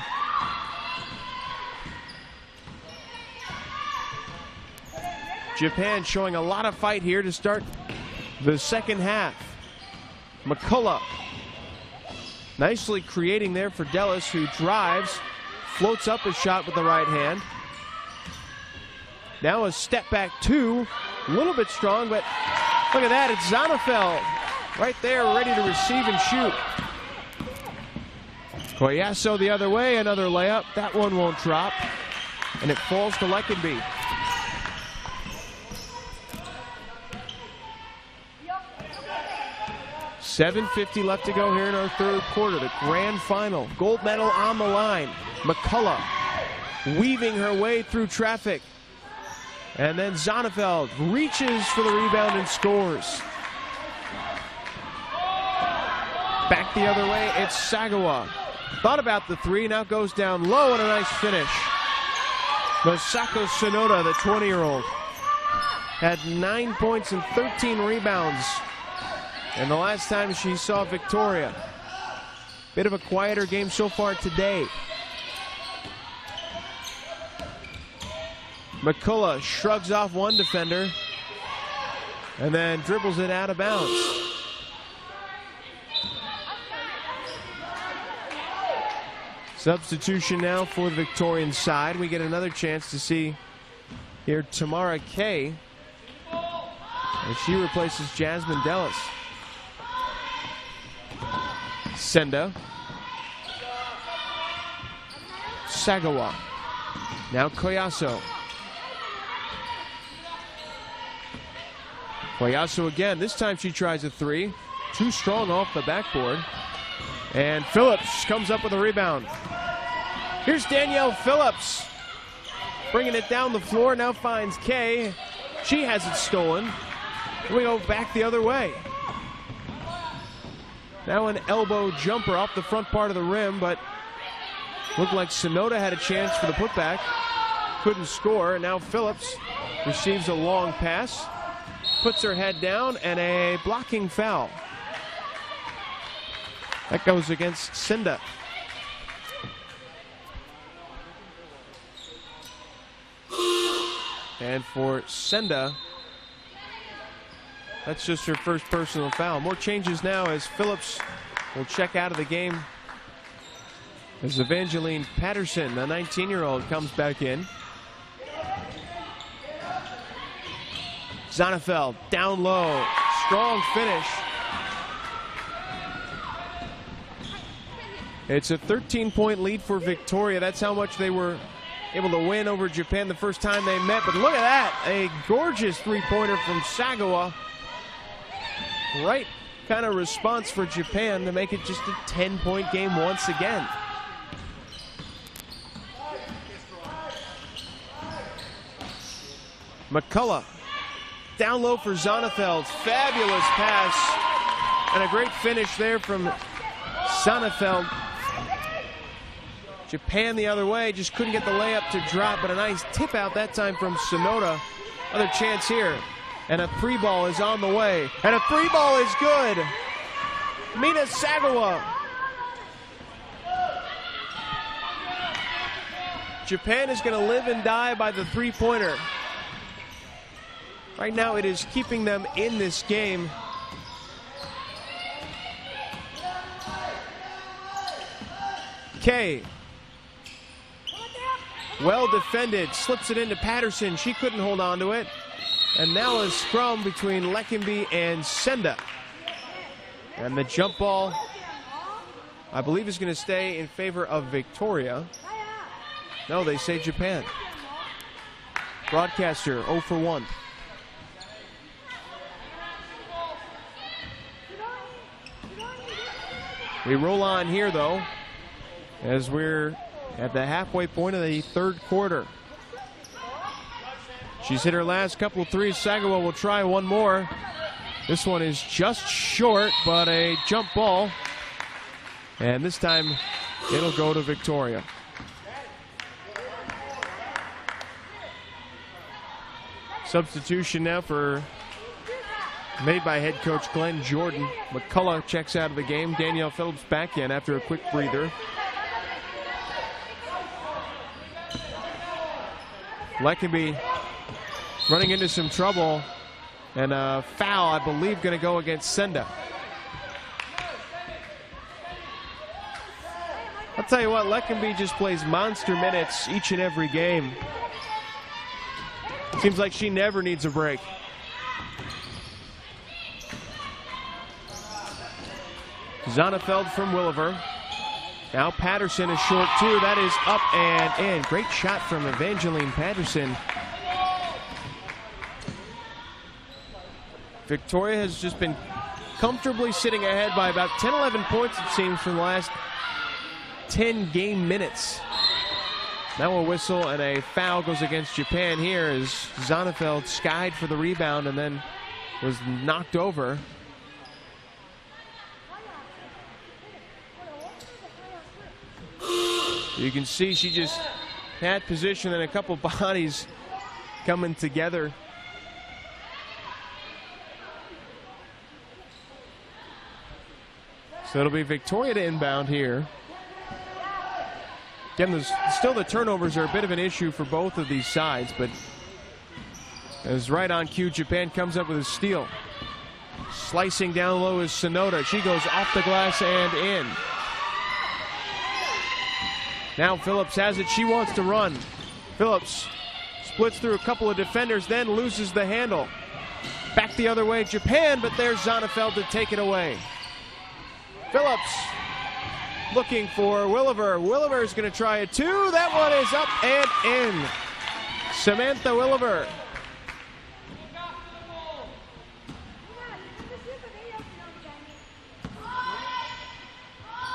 S4: Japan showing a lot of fight here to start the second half. McCullough nicely creating there for Dellis, who drives, floats up a shot with the right hand. Now a step back 2, a little bit strong, but look at that, it's Zonnefeld right there ready to receive and shoot. Koyasu the other way, another layup. That one won't drop, and it falls to Leckenby. 7:50 left to go here in our third quarter. The grand final. Gold medal on the line. McCullough weaving her way through traffic. And then Zonnefeld reaches for the rebound and scores. Back the other way, it's Sagawa. Thought about the 3, now goes down low, and a nice finish. Masako Sonoda, the 20-year-old, had 9 points and 13 rebounds. And the last time she saw Victoria. Bit of a quieter game so far today. McCullough shrugs off one defender and then dribbles it out of bounds. Substitution now for the Victorian side. We get another chance to see here, Tamara Kay, and she replaces Jasmine Dellis. Senda. Sagawa. Now Koyasu. Koyasu again. This time she tries a three. Too strong off the backboard. And Phillips comes up with a rebound. Here's Danielle Phillips. Bringing it down the floor. Now finds Kay. She has it stolen. We go back the other way. Now an elbow jumper off the front part of the rim, but looked like Sonoda had a chance for the putback. Couldn't score. And now Phillips receives a long pass. Puts her head down, and a blocking foul. That goes against Senda. And for Senda, that's just her first personal foul. More changes now as Phillips will check out of the game. As Evangeline Patterson, the 19-year-old, comes back in. Zonnefeld down low. Strong finish. It's a 13-point lead for Victoria. That's how much they were able to win over Japan the first time they met. But look at that. A gorgeous three-pointer from Sagawa. Right kind of response for Japan to make it just a 10-point game once again. McCullough down low for Zonnefeld. Fabulous pass. And a great finish there from Zonnefeld. Japan the other way, just couldn't get the layup to drop, but a nice tip out that time from Sonoda. Another chance here. And a three ball is on the way. And a three ball is good. Mina Sagawa. Japan is going to live and die by the three-pointer. Right now it is keeping them in this game. Kay. Well defended, slips it into Patterson. She couldn't hold on to it. And now a scrum between Leckenby and Senda. And the jump ball, I believe, is going to stay in favor of Victoria. No, they say Japan. Broadcaster 0 for 1. We roll on here, though, as we're at the halfway point of the third quarter. She's hit her last couple of threes. Sagawa will try one more. This one is just short, but a jump ball. And this time it'll go to Victoria. Substitution now made by head coach Glenn Jordan. McCullough checks out of the game. Danielle Phillips back in after a quick breather. Leckenby running into some trouble, and a foul, I believe, going to go against Senda. I'll tell you what, Leckenby just plays monster minutes each and every game. Seems like she never needs a break. Zonnefeld from Williver. Now Patterson is short too. That is up and in. Great shot from Evangeline Patterson. Victoria has just been comfortably sitting ahead by about 10-11 points, it seems, for the last 10 game minutes. Now a whistle and a foul goes against Japan here as Zonnefeld skied for the rebound and then was knocked over. You can see she just had position and a couple bodies coming together. So it'll be Victoria to inbound here. Again, still the turnovers are a bit of an issue for both of these sides, but as right on cue, Japan comes up with a steal. Slicing down low is Sonoda. She goes off the glass and in. Now Phillips has it. She wants to run. Phillips Splits through a couple of defenders, then loses the handle. Back the other way, Japan, but there's Zonefeld to take it away. Phillips looking for Williver. Williver's going to try a two. That one is up and in. Samantha Williver.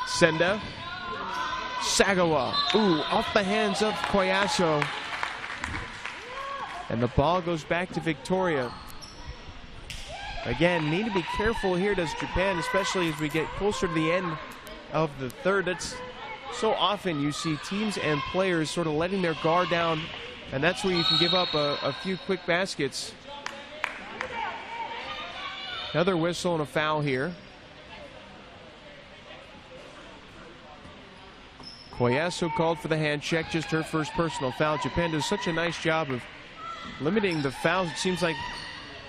S4: Senda. Sagawa. Ooh, off the hands of Koyasu. And the ball goes back to Victoria. Again, need to be careful here, does Japan, especially as we get closer to the end of the third. That's so often you see teams and players sort of letting their guard down, and that's where you can give up a few quick baskets. Another whistle and a foul here. Koyasu called for the hand check, just her first personal foul. Japan does such a nice job of limiting the fouls. It seems like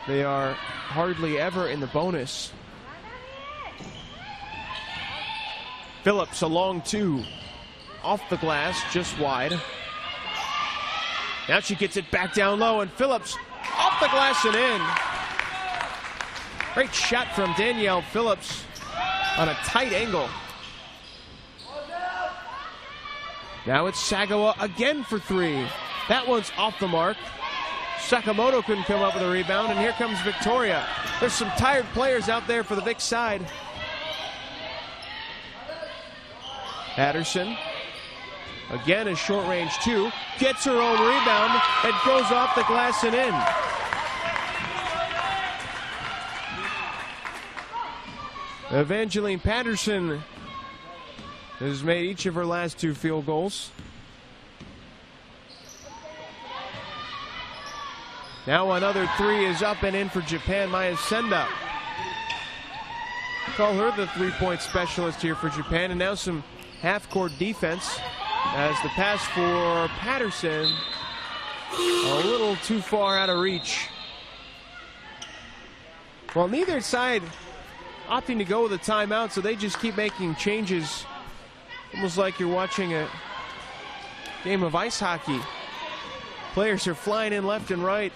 S4: they are hardly ever in the bonus. Phillips a long two. Off the glass, just wide. Now she gets it back down low, and Phillips off the glass and in. Great shot from Danielle Phillips on a tight angle. Now it's Sagawa again for three. That one's off the mark. Sakamoto couldn't come up with a rebound, and here comes Victoria. There's some tired players out there for the Vic side. Patterson, again a short range two, gets her own rebound and goes off the glass and in. Evangeline Patterson has made each of her last two field goals. Now another three is up and in for Japan. Maya Senda. Call her the three-point specialist here for Japan. And now some half-court defense as the pass for Patterson a little too far out of reach. Well, neither side opting to go with a timeout, so they just keep making changes. Almost like you're watching a game of ice hockey. Players are flying in left and right.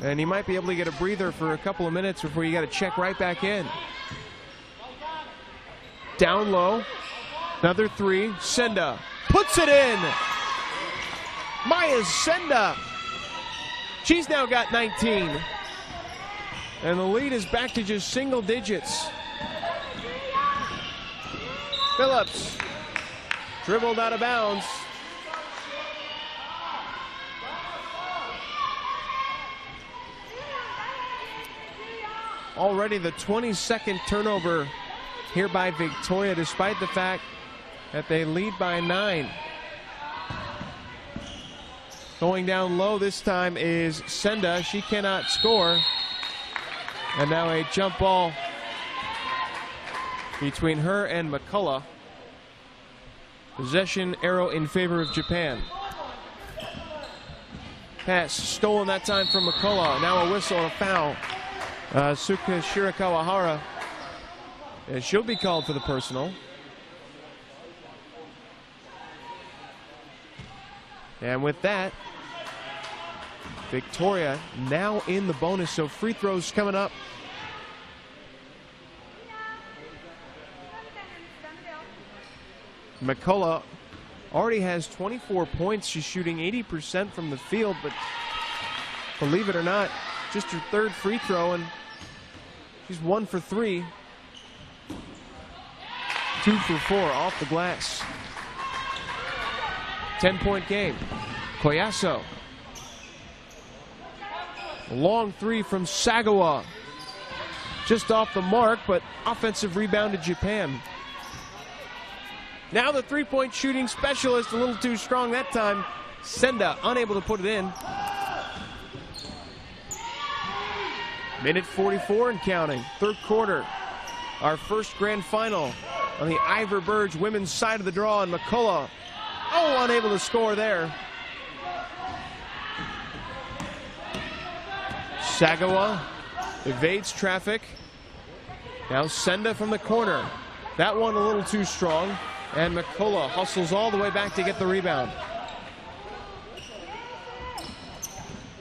S4: And he might be able to get a breather for a couple of minutes before you got to check right back in. Down low. Another three. Senda puts it in. Maya Senda. She's now got 19. And the lead is back to just single digits. Phillips dribbled out of bounds. Already the 22nd turnover here by Victoria, despite the fact that they lead by 9. Going down low this time is Senda. She cannot score. And now a jump ball between her and McCullough. Possession arrow in favor of Japan. Pass stolen that time from McCullough. Now a whistle and a foul. Suka Shirokawahara. She'll be called for the personal. And with that, Victoria now in the bonus, so free throws coming up. McCullough already has 24 points. She's shooting 80% from the field, but believe it or not, just her third free throw, and she's 1 for 3. 2 for 4 off the glass. 10-point game. Koyasu. A long three from Sagawa. Just off the mark, but offensive rebound to Japan. Now the three-point shooting specialist, a little too strong that time. Senda unable to put it in. Minute 44 and counting. Third quarter. Our first grand final on the Ivor Burge women's side of the draw, and McCullough, unable to score there. Sagawa evades traffic. Now Senda from the corner. That one a little too strong. And McCullough hustles all the way back to get the rebound.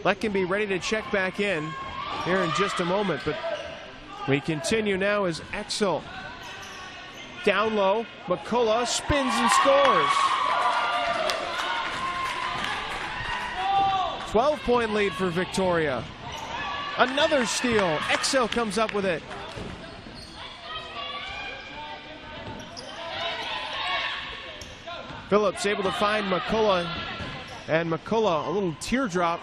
S4: That can be ready to check back in here in just a moment. But we continue now as Exel down low. McCullough spins and scores. 12-point lead for Victoria. Another steal. Exel comes up with it. Phillips able to find McCullough, and McCullough a little teardrop.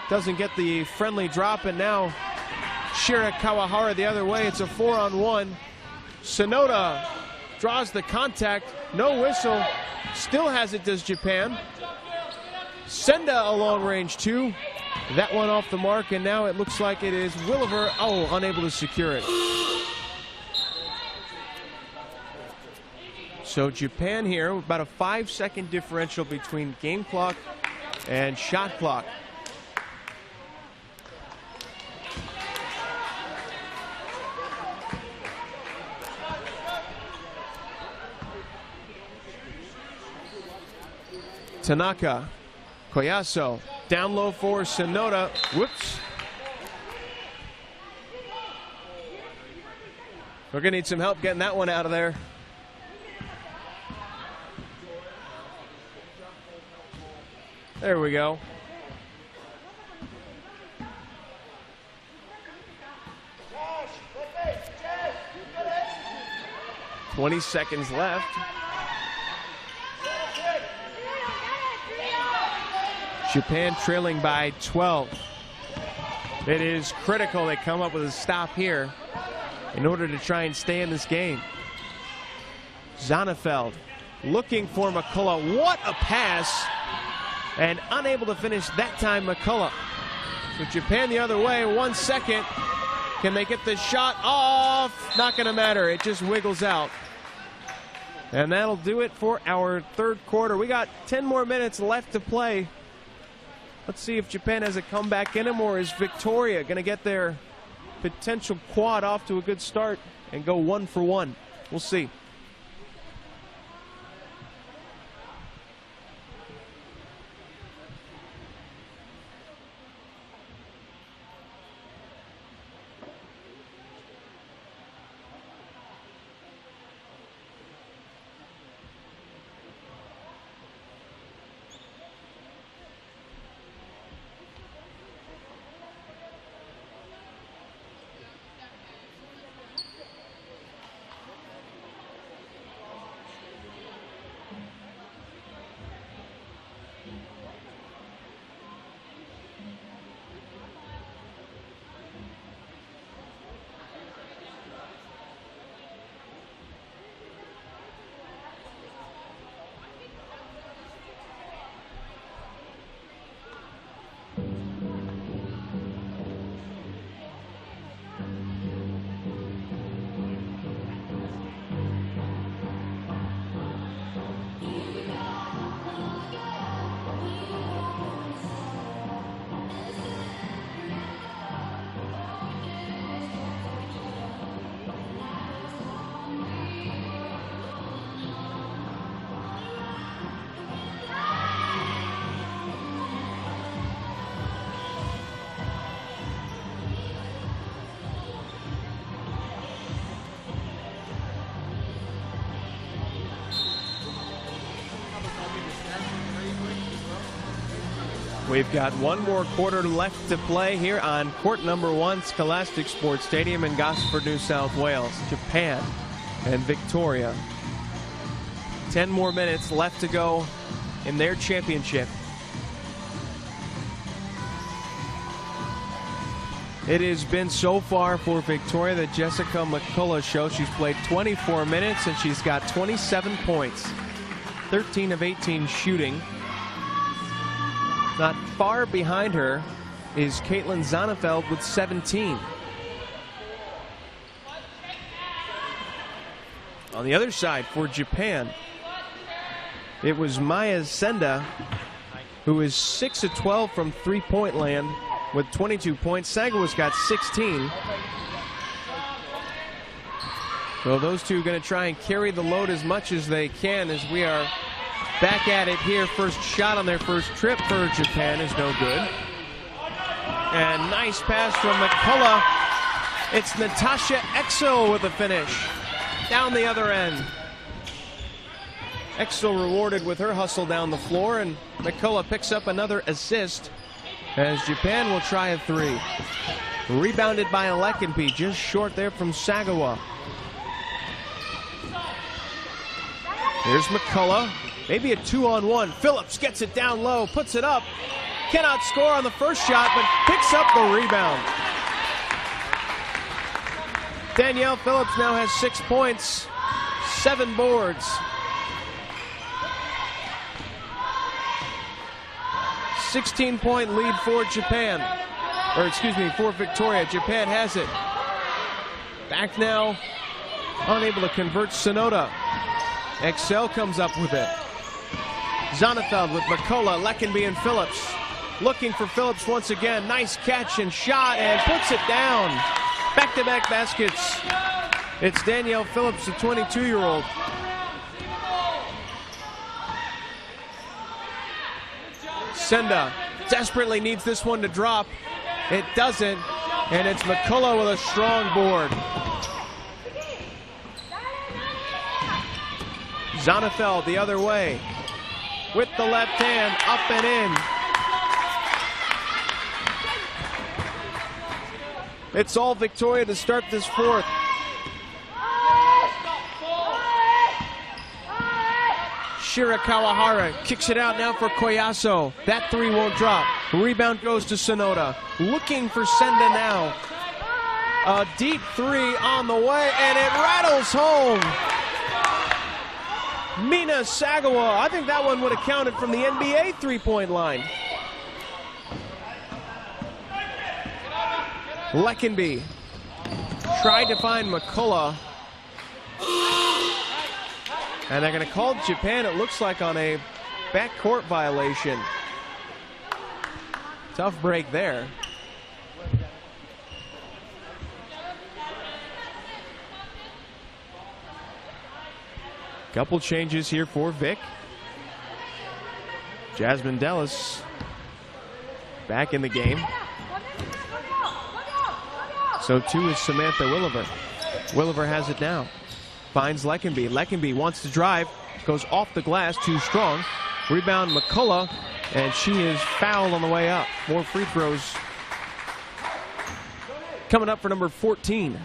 S4: Doesn't get the friendly drop, and now Shira Kawahara the other way. It's a 4-on-1. Sonoda draws the contact. No whistle. Still has it, does Japan. Senda a long range two. That one off the mark, and now it looks like it is Williver. Oh, unable to secure it. So Japan here, about a 5-second differential between game clock and shot clock. Tanaka, Koyasu, down low for Sonoda. Whoops. We're going to need some help getting that one out of there. There we go. $20 seconds left. Japan trailing by 12. It is critical they come up with a stop here in order to try and stay in this game. Zonnefeld looking for McCullough. What a pass! And unable to finish that time, McCullough. So Japan the other way, 1 second. Can they get the shot off? Not going to matter. It just wiggles out. And that'll do it for our third quarter. We got 10 more minutes left to play. Let's see if Japan has a comeback in them, or is Victoria going to get their potential quad off to a good start and go 1 for 1. We'll see. We've got one more quarter left to play here on court number 1, Scholastic Sports Stadium in Gosford, New South Wales. Japan and Victoria. 10 more minutes left to go in their championship. It has been so far for Victoria the Jessica McCullough show. She's played 24 minutes and she's got 27 points. 13 of 18 shooting. Not far behind her is Caitlin Zonnefeld with 17. On the other side for Japan, it was Maya Senda, who is 6 of 12 from three-point land with 22 points. Sagawa's got 16. So those two are going to try and carry the load as much as they can as we are back at it here. First shot on their first trip for Japan is no good. And nice pass from McCullough. It's Natasha Exel with the finish. Down the other end. Exel rewarded with her hustle down the floor, and McCullough picks up another assist as Japan will try a three. Rebounded by Lekenby, just short there from Sagawa. Here's McCullough, maybe a 2-on-1. Phillips gets it down low, puts it up. Cannot score on the first shot, but picks up the rebound. Danielle Phillips now has 6 points, 7 boards. 16-point lead for Japan, or excuse me, for Victoria. Japan has it. Back now, unable to convert Sonoda. Excel comes up with it. Zonefeld with McCullough, Lekenby, and Phillips. Looking for Phillips once again. Nice catch and shot, and puts it down. Back-to-back baskets. It's Danielle Phillips, the 22-year-old. Senda desperately needs this one to drop. It doesn't, and it's McCullough with a strong board. Zonefeld the other way. With the left hand, up and in. It's all Victoria to start this fourth. Shira Kawahara kicks it out now for Koyasu. That three won't drop. Rebound goes to Sonoda. Looking for Senda now. A deep three on the way, and it rattles home. Mina Sagawa. I think that one would have counted from the NBA three-point line. Lekenby tried to find McCullough. And they're going to call Japan, it looks like, on a backcourt violation. Tough break there. Couple changes here for Vic. Jasmine Dellis back in the game. So too is Samantha Williver. Williver has it now. Finds Lekenby. Lekenby wants to drive. Goes off the glass, too strong. Rebound McCullough, and she is fouled on the way up. More free throws coming up for number 14.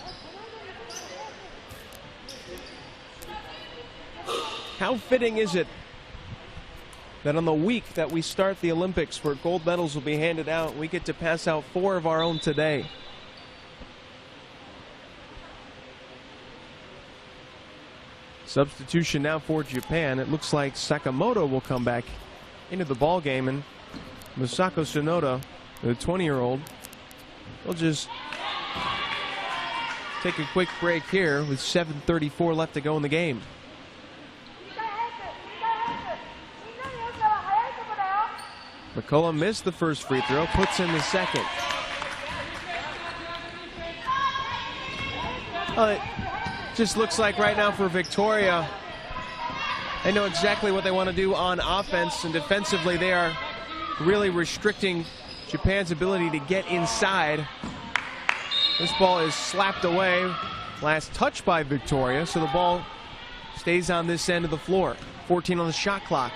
S4: How fitting is it that on the week that we start the Olympics, where gold medals will be handed out, we get to pass out 4 of our own today? Substitution now for Japan. It looks like Sakamoto will come back into the ball game, and Misako Sonoda, the 20-year-old, will just take a quick break here with 7:34 left to go in the game. McCullough missed the first free throw, puts in the second. It just looks like right now for Victoria, they know exactly what they want to do on offense, and defensively they are really restricting Japan's ability to get inside. This ball is slapped away. Last touch by Victoria, so the ball stays on this end of the floor. 14 on the shot clock.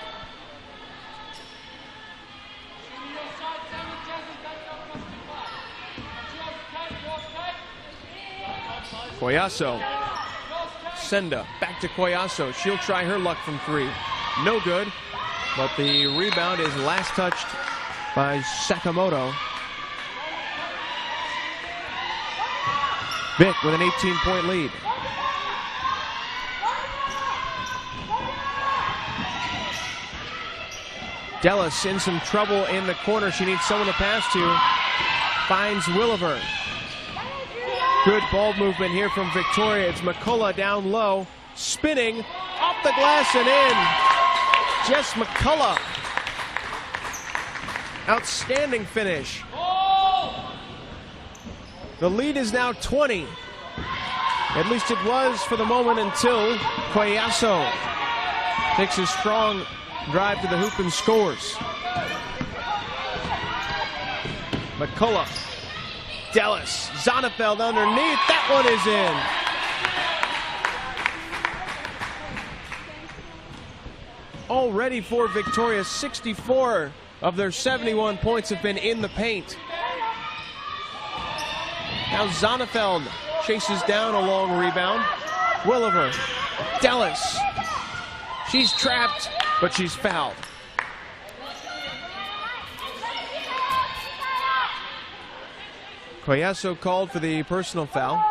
S4: Koyasu. Senda back to Koyasu. She'll try her luck from 3. No good, but the rebound is last touched by Sakamoto. Vic with an 18-point lead. Dellis in some trouble in the corner. She needs someone to pass to. Finds Williver. Good ball movement here from Victoria. It's McCullough down low, spinning off the glass and in. Jess McCullough. Outstanding finish. The lead is now 20. At least it was for the moment until Koyasu takes a strong drive to the hoop and scores. McCullough. Dellis. Zonnefeld underneath. That one is in. Already for Victoria, 64 of their 71 points have been in the paint. Now Zonnefeld chases down a long rebound. Williver. Dellis. She's trapped, but she's fouled. Collazo called for the personal foul.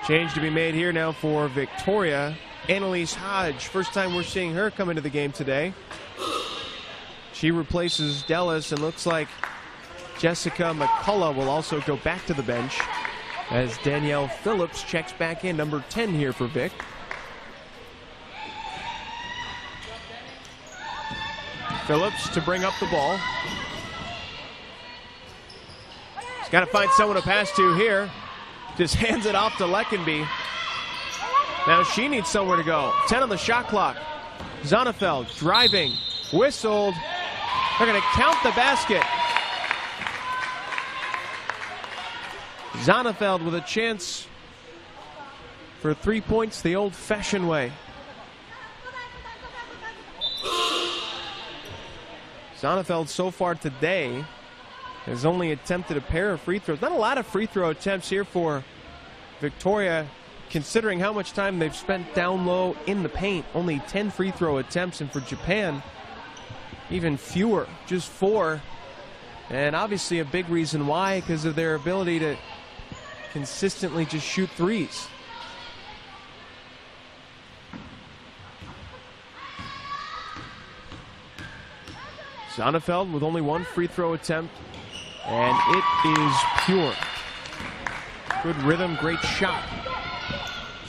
S4: Change to be made here now for Victoria. Annalise Hodge, first time we're seeing her come into the game today. She replaces Dellis, and looks like Jessica McCullough will also go back to the bench as Danielle Phillips checks back in, number 10 here for Vic. Phillips to bring up the ball. He's got to find someone to pass to here. Just hands it off to Leckenby. Now she needs somewhere to go. 10 on the shot clock. Zonnefeld driving, whistled. They're going to count the basket. Zonnefeld with a chance for 3 points the old-fashioned way. Zonnefeld so far today has only attempted a pair of free throws. Not a lot of free throw attempts here for Victoria, considering how much time they've spent down low in the paint. Only 10 free throw attempts, and for Japan, even fewer, just 4. And obviously a big reason why, because of their ability to consistently just shoot threes. Zonnefeld with only 1 free throw attempt, and it is pure. Good rhythm, great shot.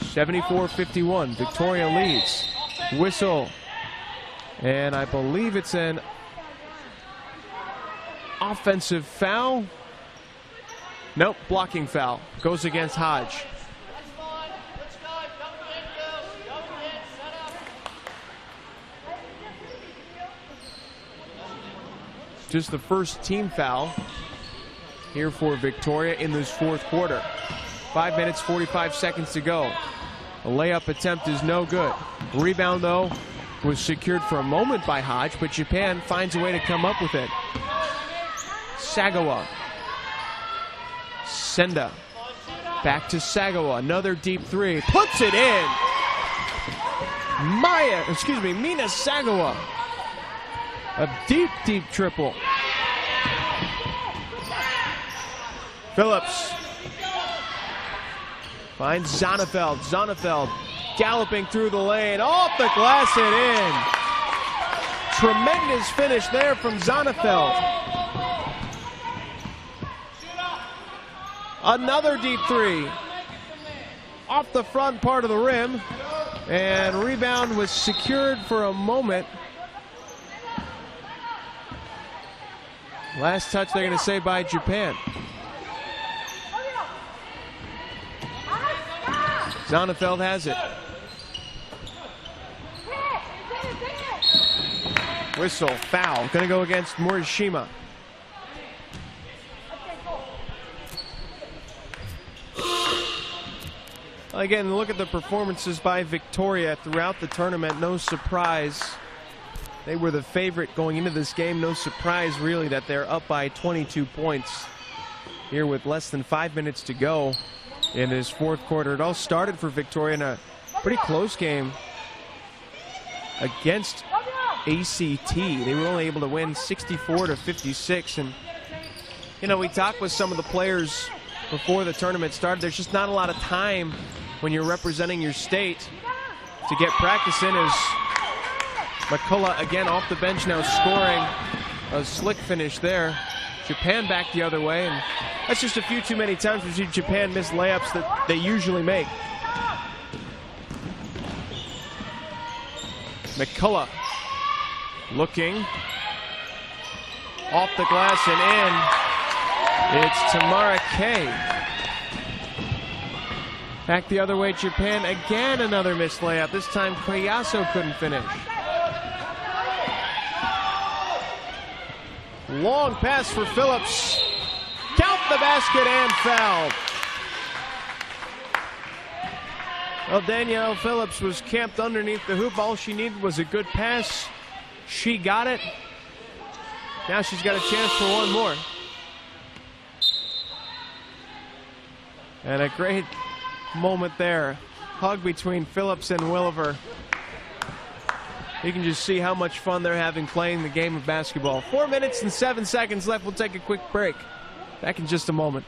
S4: 74-51, Victoria leads. Whistle, and I believe it's an offensive foul. Nope, blocking foul. Goes against Hodge. Just the first team foul here for Victoria in this fourth quarter. 5 minutes, 45 seconds to go. A layup attempt is no good. Rebound, though, was secured for a moment by Hodge, but Japan finds a way to come up with it. Sagawa. Senda. Back to Sagawa. Another deep three. Puts it in. Mina Sagawa. A deep, deep triple. Phillips finds Zonnefeld. Zonnefeld galloping through the lane. Off the glass and in. Tremendous finish there from Zonnefeld. Another deep three. Off the front part of the rim. And rebound was secured for a moment. Last touch, they're going to say, by Japan. Zonnefeld has it. Whistle, foul. Going to go against Morishima. Again, look at the performances by Victoria throughout the tournament. No surprise. They were the favorite going into this game. No surprise, really, that they're up by 22 points here with less than 5 minutes to go in this fourth quarter. It all started for Victoria in a pretty close game against ACT. They were only able to win 64-56. And, you know, we talked with some of the players before the tournament started. There's just not a lot of time when you're representing your state to get practice in, as McCullough again off the bench now scoring a slick finish there. Japan back the other way, and that's just a few too many times we see Japan miss layups that they usually make. McCullough looking off the glass and in. It's Tamara Kay. Back the other way, Japan again, another missed layup. This time Collazo couldn't finish. long pass for Phillips. Count the basket and foul. Well, Danielle Phillips was camped underneath the hoop. All she needed was a good pass. She got it. Now she's got a chance for one more. And a great moment there. Hug between Phillips and Williver. You can just see how much fun they're having playing the game of basketball. 4 minutes and 7 seconds left. We'll take a quick break. Back in just a moment.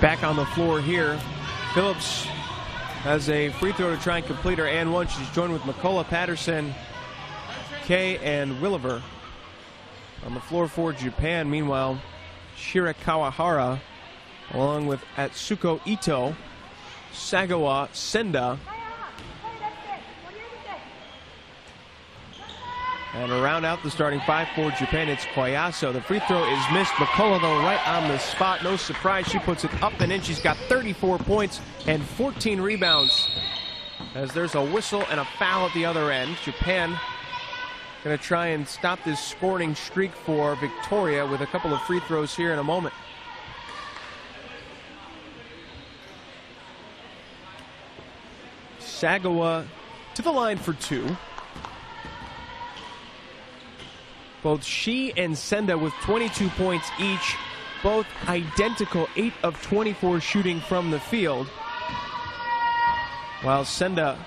S4: Back on the floor here. Phillips has a free throw to try and complete her and one. She's joined with McCullough, Patterson, Kay, and Williver. On the floor for Japan, meanwhile, Shira Kawahara, along with Atsuko Ito, Sagawa, Senda, and to round out the starting five for Japan, it's Koyasu. The free throw is missed. McCullough, though, right on the spot. No surprise. She puts it up and in. She's got 34 points and 14 rebounds. As there's a whistle and a foul at the other end. Japan going to try and stop this scoring streak for Victoria with a couple of free throws here in a moment. Sagawa to the line for two. Both she and Senda with 22 points each, both identical, 8 of 24 shooting from the field. While Senda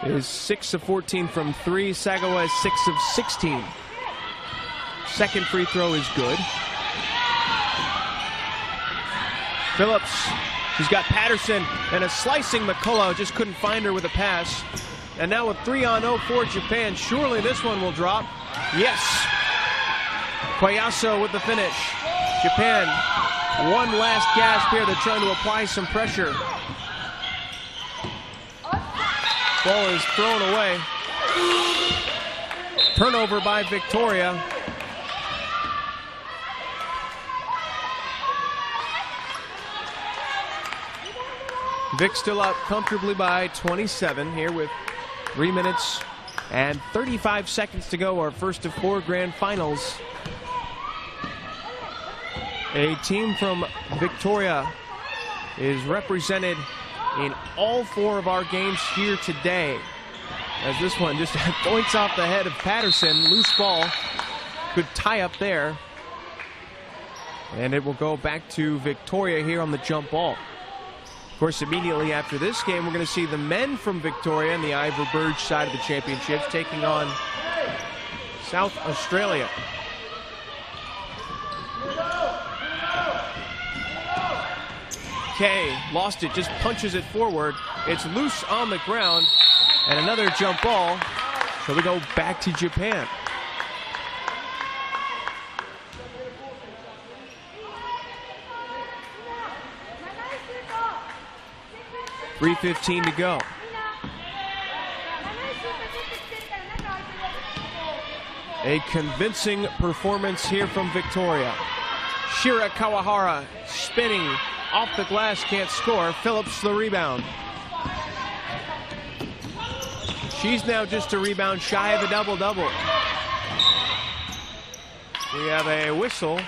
S4: is 6 of 14 from three, Sagawa is 6 of 16. Second free throw is good. Phillips, she's got Patterson and a slicing McCullough, just couldn't find her with a pass. And now with 3-on-0 for Japan, surely this one will drop. Yes. Koyasu with the finish. Japan, one last gasp here. They're trying to apply some pressure. Ball is thrown away. Turnover by Victoria. Vic still up comfortably by 27 here with 3 minutes and 35 seconds to go. Our first of 4 grand finals. A team from Victoria is represented in all 4 of our games here today. As this one just points off the head of Patterson. Loose ball. Could tie up there. And it will go back to Victoria here on the jump ball. Of course, immediately after this game, we're going to see the men from Victoria and the Ivor Burge side of the championships taking on South Australia. Kay lost it, just punches it forward. It's loose on the ground, and another jump ball. So we go back to Japan. .3:15 to go. A convincing performance here from Victoria. Shira Kawahara spinning off the glass, can't score. Phillips the rebound. She's now just a rebound shy of a double-double. We have a whistle.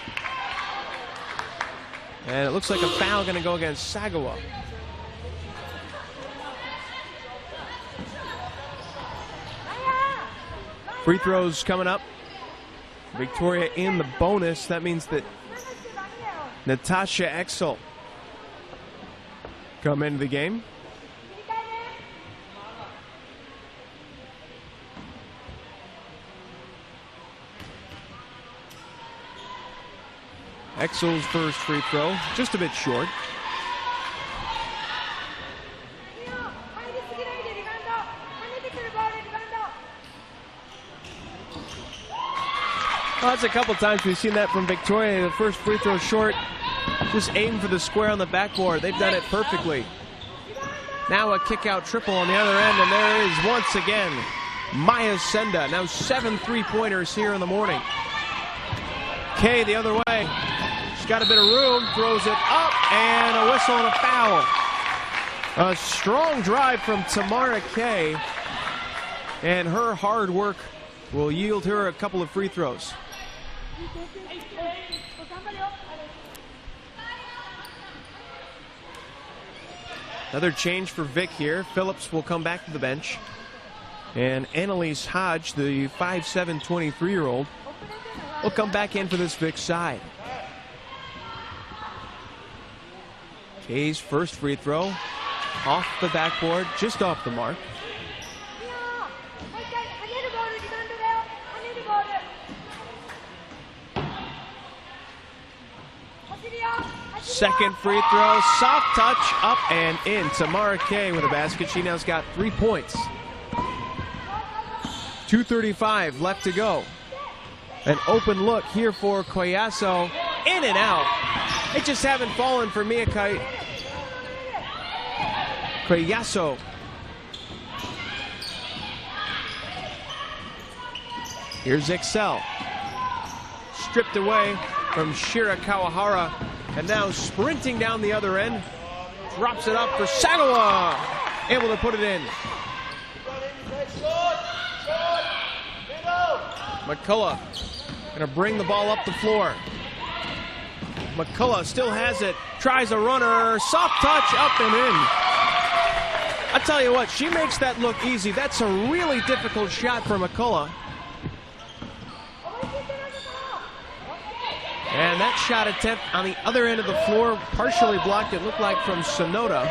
S4: And it looks like a foul going to go against Sagawa. Free throws coming up. Victoria in the bonus. That means that Natasha Exel come into the game. Exel's first free throw, just a bit short. Well, that's a couple times we've seen that from Victoria. The first free throw short, just aim for the square on the backboard. They've done it perfectly. Now a kick-out triple on the other end, and there is once again Maya Senda. Now 7 3-pointers here in the morning. Kay the other way. She's got a bit of room, throws it up, and a whistle and a foul. A strong drive from Tamara Kay, and her hard work will yield her a couple of free throws. Another change for Vic here. Phillips will come back to the bench. And Annalise Hodge, the 5'7", 23-year-old, will come back in for this Vic side. Kay's first free throw, off the backboard, just off the mark. Second free throw, soft touch, up and in. Tamara Kay with a basket. She now's got 3 points. 2:35 left to go. An open look here for Coyasso. In and out. They just haven't fallen for Mia Coyasso. Here's Excel. Stripped away from Shira Kawahara. And now sprinting down the other end. Drops it up for Sagawa. Able to put it in. McCullough going to bring the ball up the floor. McCullough still has it. Tries a runner. Soft touch, up and in. I tell you what, she makes that look easy. That's a really difficult shot for McCullough. And that shot attempt on the other end of the floor, partially blocked, it looked like, from Sonoda.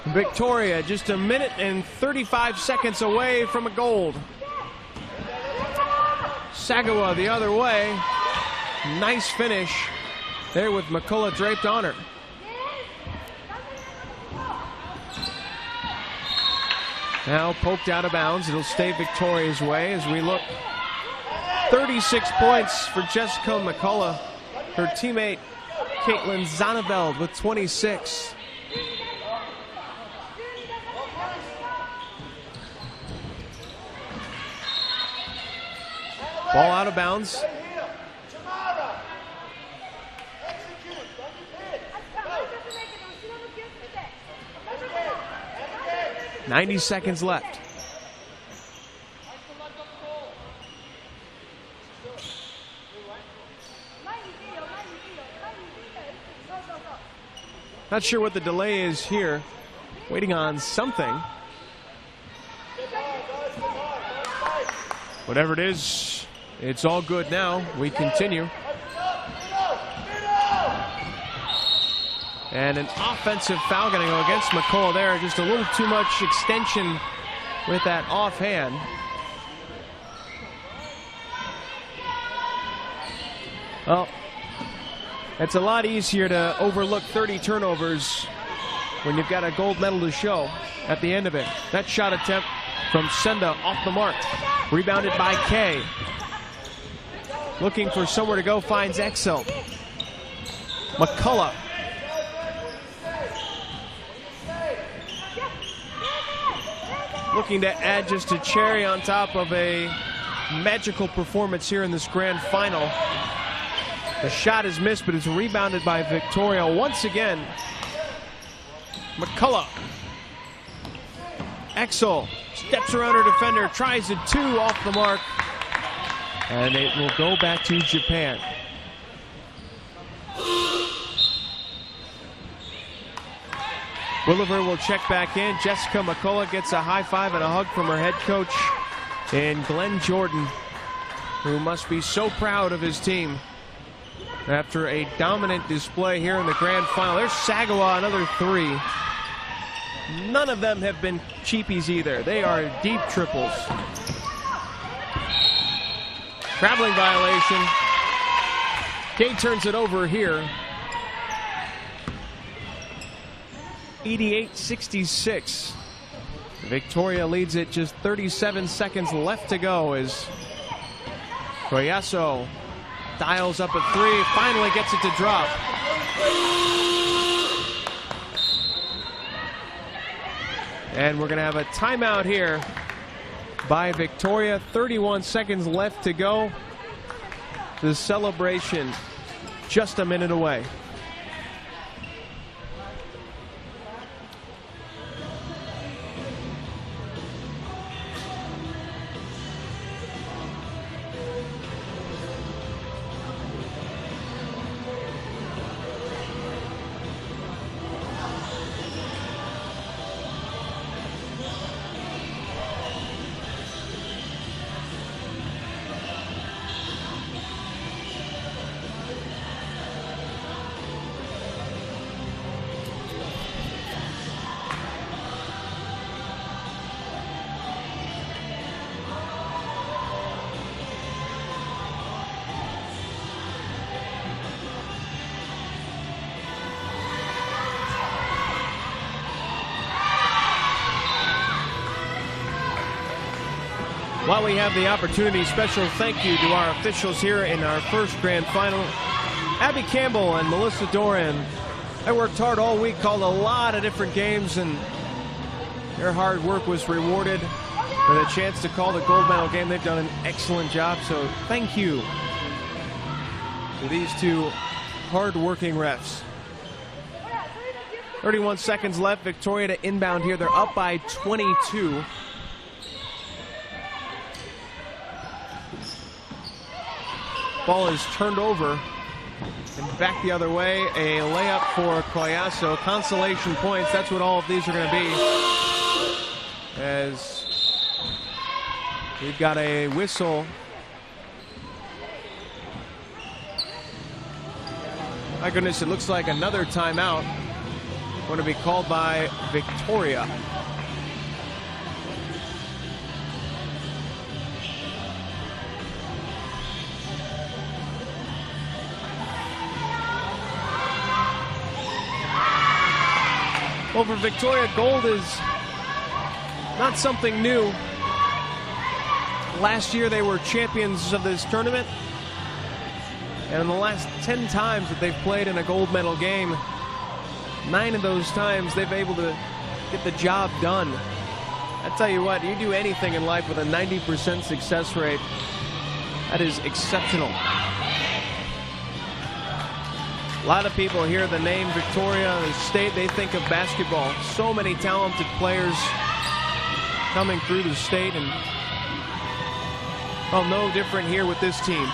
S4: Victoria just a minute and 35 seconds away from a gold. Sagawa the other way. Nice finish there with McCullough draped on her. Now poked out of bounds. It'll stay Victoria's way as we look. 36 points for Jessica McCullough. Her teammate Caitlin Zonneveld with 26. Ball out of bounds. .90 seconds left. Not sure what the delay is here. Waiting on something. Whatever it is, it's all good now. We continue. And an offensive foul going to go against McCullough there. Just a little too much extension with that offhand. Well, it's a lot easier to overlook 30 turnovers when you've got a gold medal to show at the end of it. That shot attempt from Senda off the mark. Rebounded by Kay. Looking for somewhere to go, finds Excel. McCullough. Looking to add just a cherry on top of a magical performance here in this grand final. The shot is missed, but it's rebounded by Victoria once again. McCullough. Excel steps around her defender, tries a two off the mark, and it will go back to Japan. Williver will check back in. Jessica McCullough gets a high five and a hug from her head coach, and Glenn Jordan, who must be so proud of his team. After a dominant display here in the grand final. There's Sagawa, another 3. None of them have been cheapies either. They are deep triples. Traveling violation. Kay turns it over here. 88-66. Victoria leads it, just 37 seconds left to go as Koyasu dials up a 3, finally gets it to drop. And we're going to have a timeout here by Victoria. 31 seconds left to go. The celebration just a minute away. While we have the opportunity, special thank you to our officials here in our first grand final. Abby Campbell and Melissa Doran. They worked hard all week, called a lot of different games, and their hard work was rewarded with a chance to call the gold medal game. They've done an excellent job, so thank you to these two hard-working refs. 31 seconds left. Victoria to inbound here. They're up by 22. Ball is turned over and back the other way. A layup for Koyasu. Consolation points. That's what all of these are going to be. As we've got a whistle. My goodness, it looks like another timeout going to be called by Victoria. Well, for Victoria, gold is not something new. Last year they were champions of this tournament. And in the last 10 times that they've played in a gold medal game, 9 of those times they've been able to get the job done. I tell you what, you do anything in life with a 90% success rate, that is exceptional. A lot of people hear the name Victoria, the state, they think of basketball. So many talented players coming through the state, and well, no different here with this team.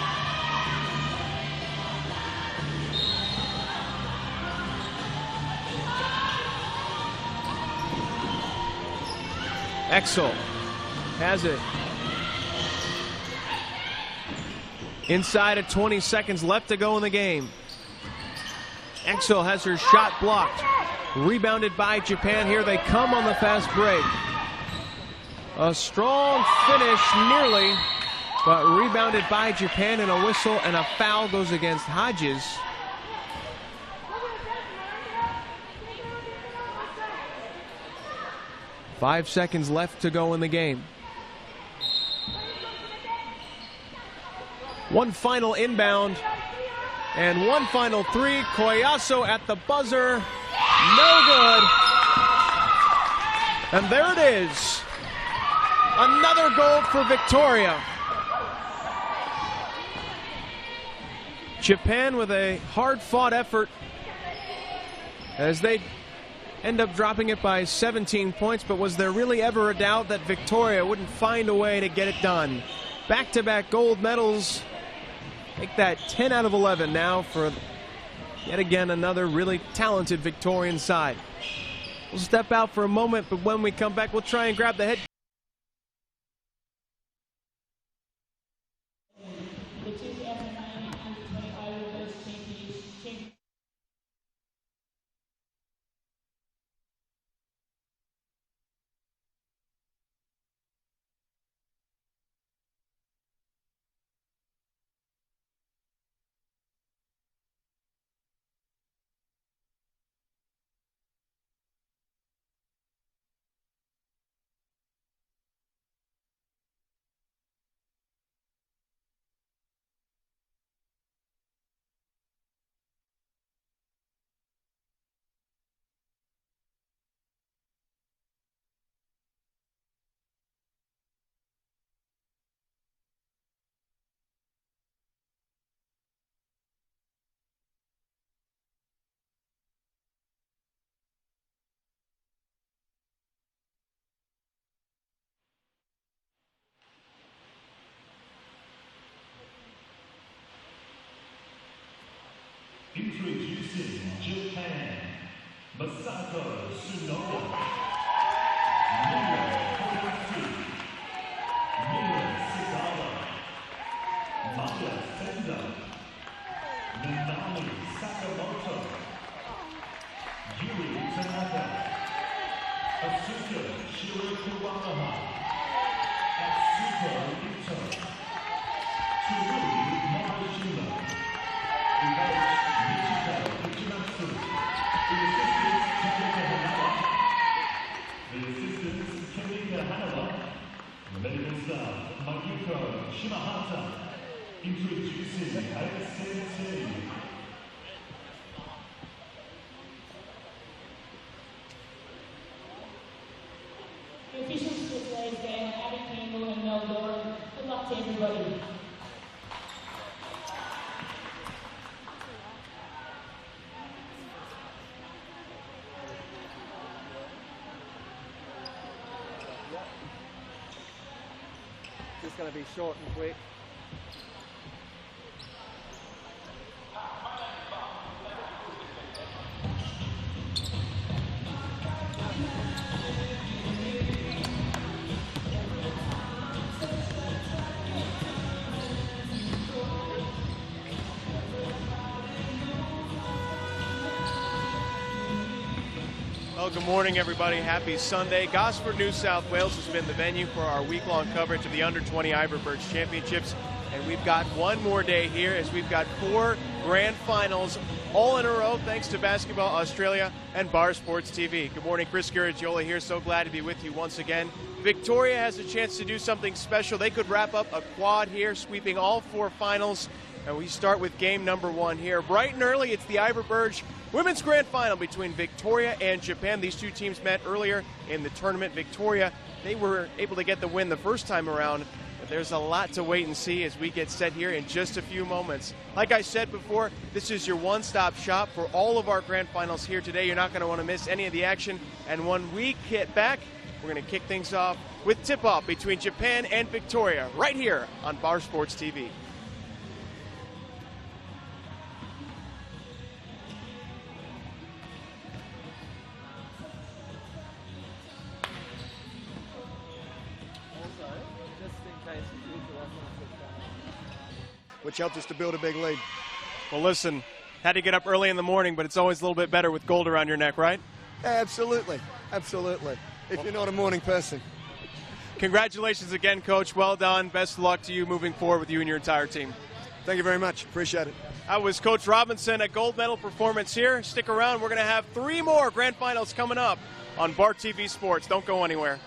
S4: Exel has it. Inside of 20 seconds left to go in the game. Exel has her shot blocked. Rebounded by Japan. Here they come on the fast break. A strong finish, nearly, but rebounded by Japan, and a whistle and a foul goes against Hodges. Five seconds left to go in the game. One final inbound. And one final 3. Koyasu at the buzzer. No good. And there it is. Another gold for Victoria. Japan with a hard-fought effort as they end up dropping it by 17 points. But was there really ever a doubt that Victoria wouldn't find a way to get it done? Back-to-back gold medals. Make that 10 out of 11 now for yet again another really talented Victorian side. We'll step out for a moment, but when we come back, we'll try and grab the head.
S1: The 2009 Under-20 Ivor Burge champions
S2: Introducing Japan, Masako Tsunoda. Mira Komatsu. Mira Sagawa. Maya Senda. Minami Sakamoto. Yuri Tanaka. Asuka Shirakuwamaha. Atsuko Ito. Tsuru Morishima. Michiko Ichimatsu. The assistants Kamika Hanawa. The medical staff Mayuko Shimahata. Introducing Ayasensei.
S1: The officials for today's game are Abby Campbell and Mel Doran. Good luck to everybody.
S3: Just going to be short and quick.
S4: Well, good morning, everybody. Happy Sunday. Gosford, New South Wales has been the venue for our week-long coverage of the Under-20 Ivor Burge Championships. And we've got one more day here as we've got 4 grand finals all in a row thanks to Basketball Australia and Bar Sports TV. Good morning, Chris Garagiola here. So glad to be with you once again. Victoria has a chance to do something special. They could wrap up a quad here, sweeping all 4 finals. And we start with game number 1 here. Bright and early, it's the Ivor Burge Women's Grand Final between Victoria and Japan. These two teams met earlier in the tournament. Victoria, they were able to get the win the first time around. But there's a lot to wait and see as we get set here in just a few moments. Like I said before, this is your one-stop shop for all of our grand finals here today. You're not going to want to miss any of the action. And when we get back, we're going to kick things off with tip-off between Japan and Victoria right here on Bar Sports TV.
S5: which helped us to build a big lead.
S4: Well, listen, had to get up early in the morning, but it's always a little bit better with gold around your neck, right?
S5: Absolutely, absolutely, if you're not a morning person.
S4: Congratulations again, Coach. Well done. Best of luck to you moving forward with you and your entire team.
S5: Thank you very much. Appreciate it.
S4: That was Coach Robinson, a gold medal performance here. Stick around. We're going to have 3 more grand finals coming up on Bar TV Sports. Don't go anywhere.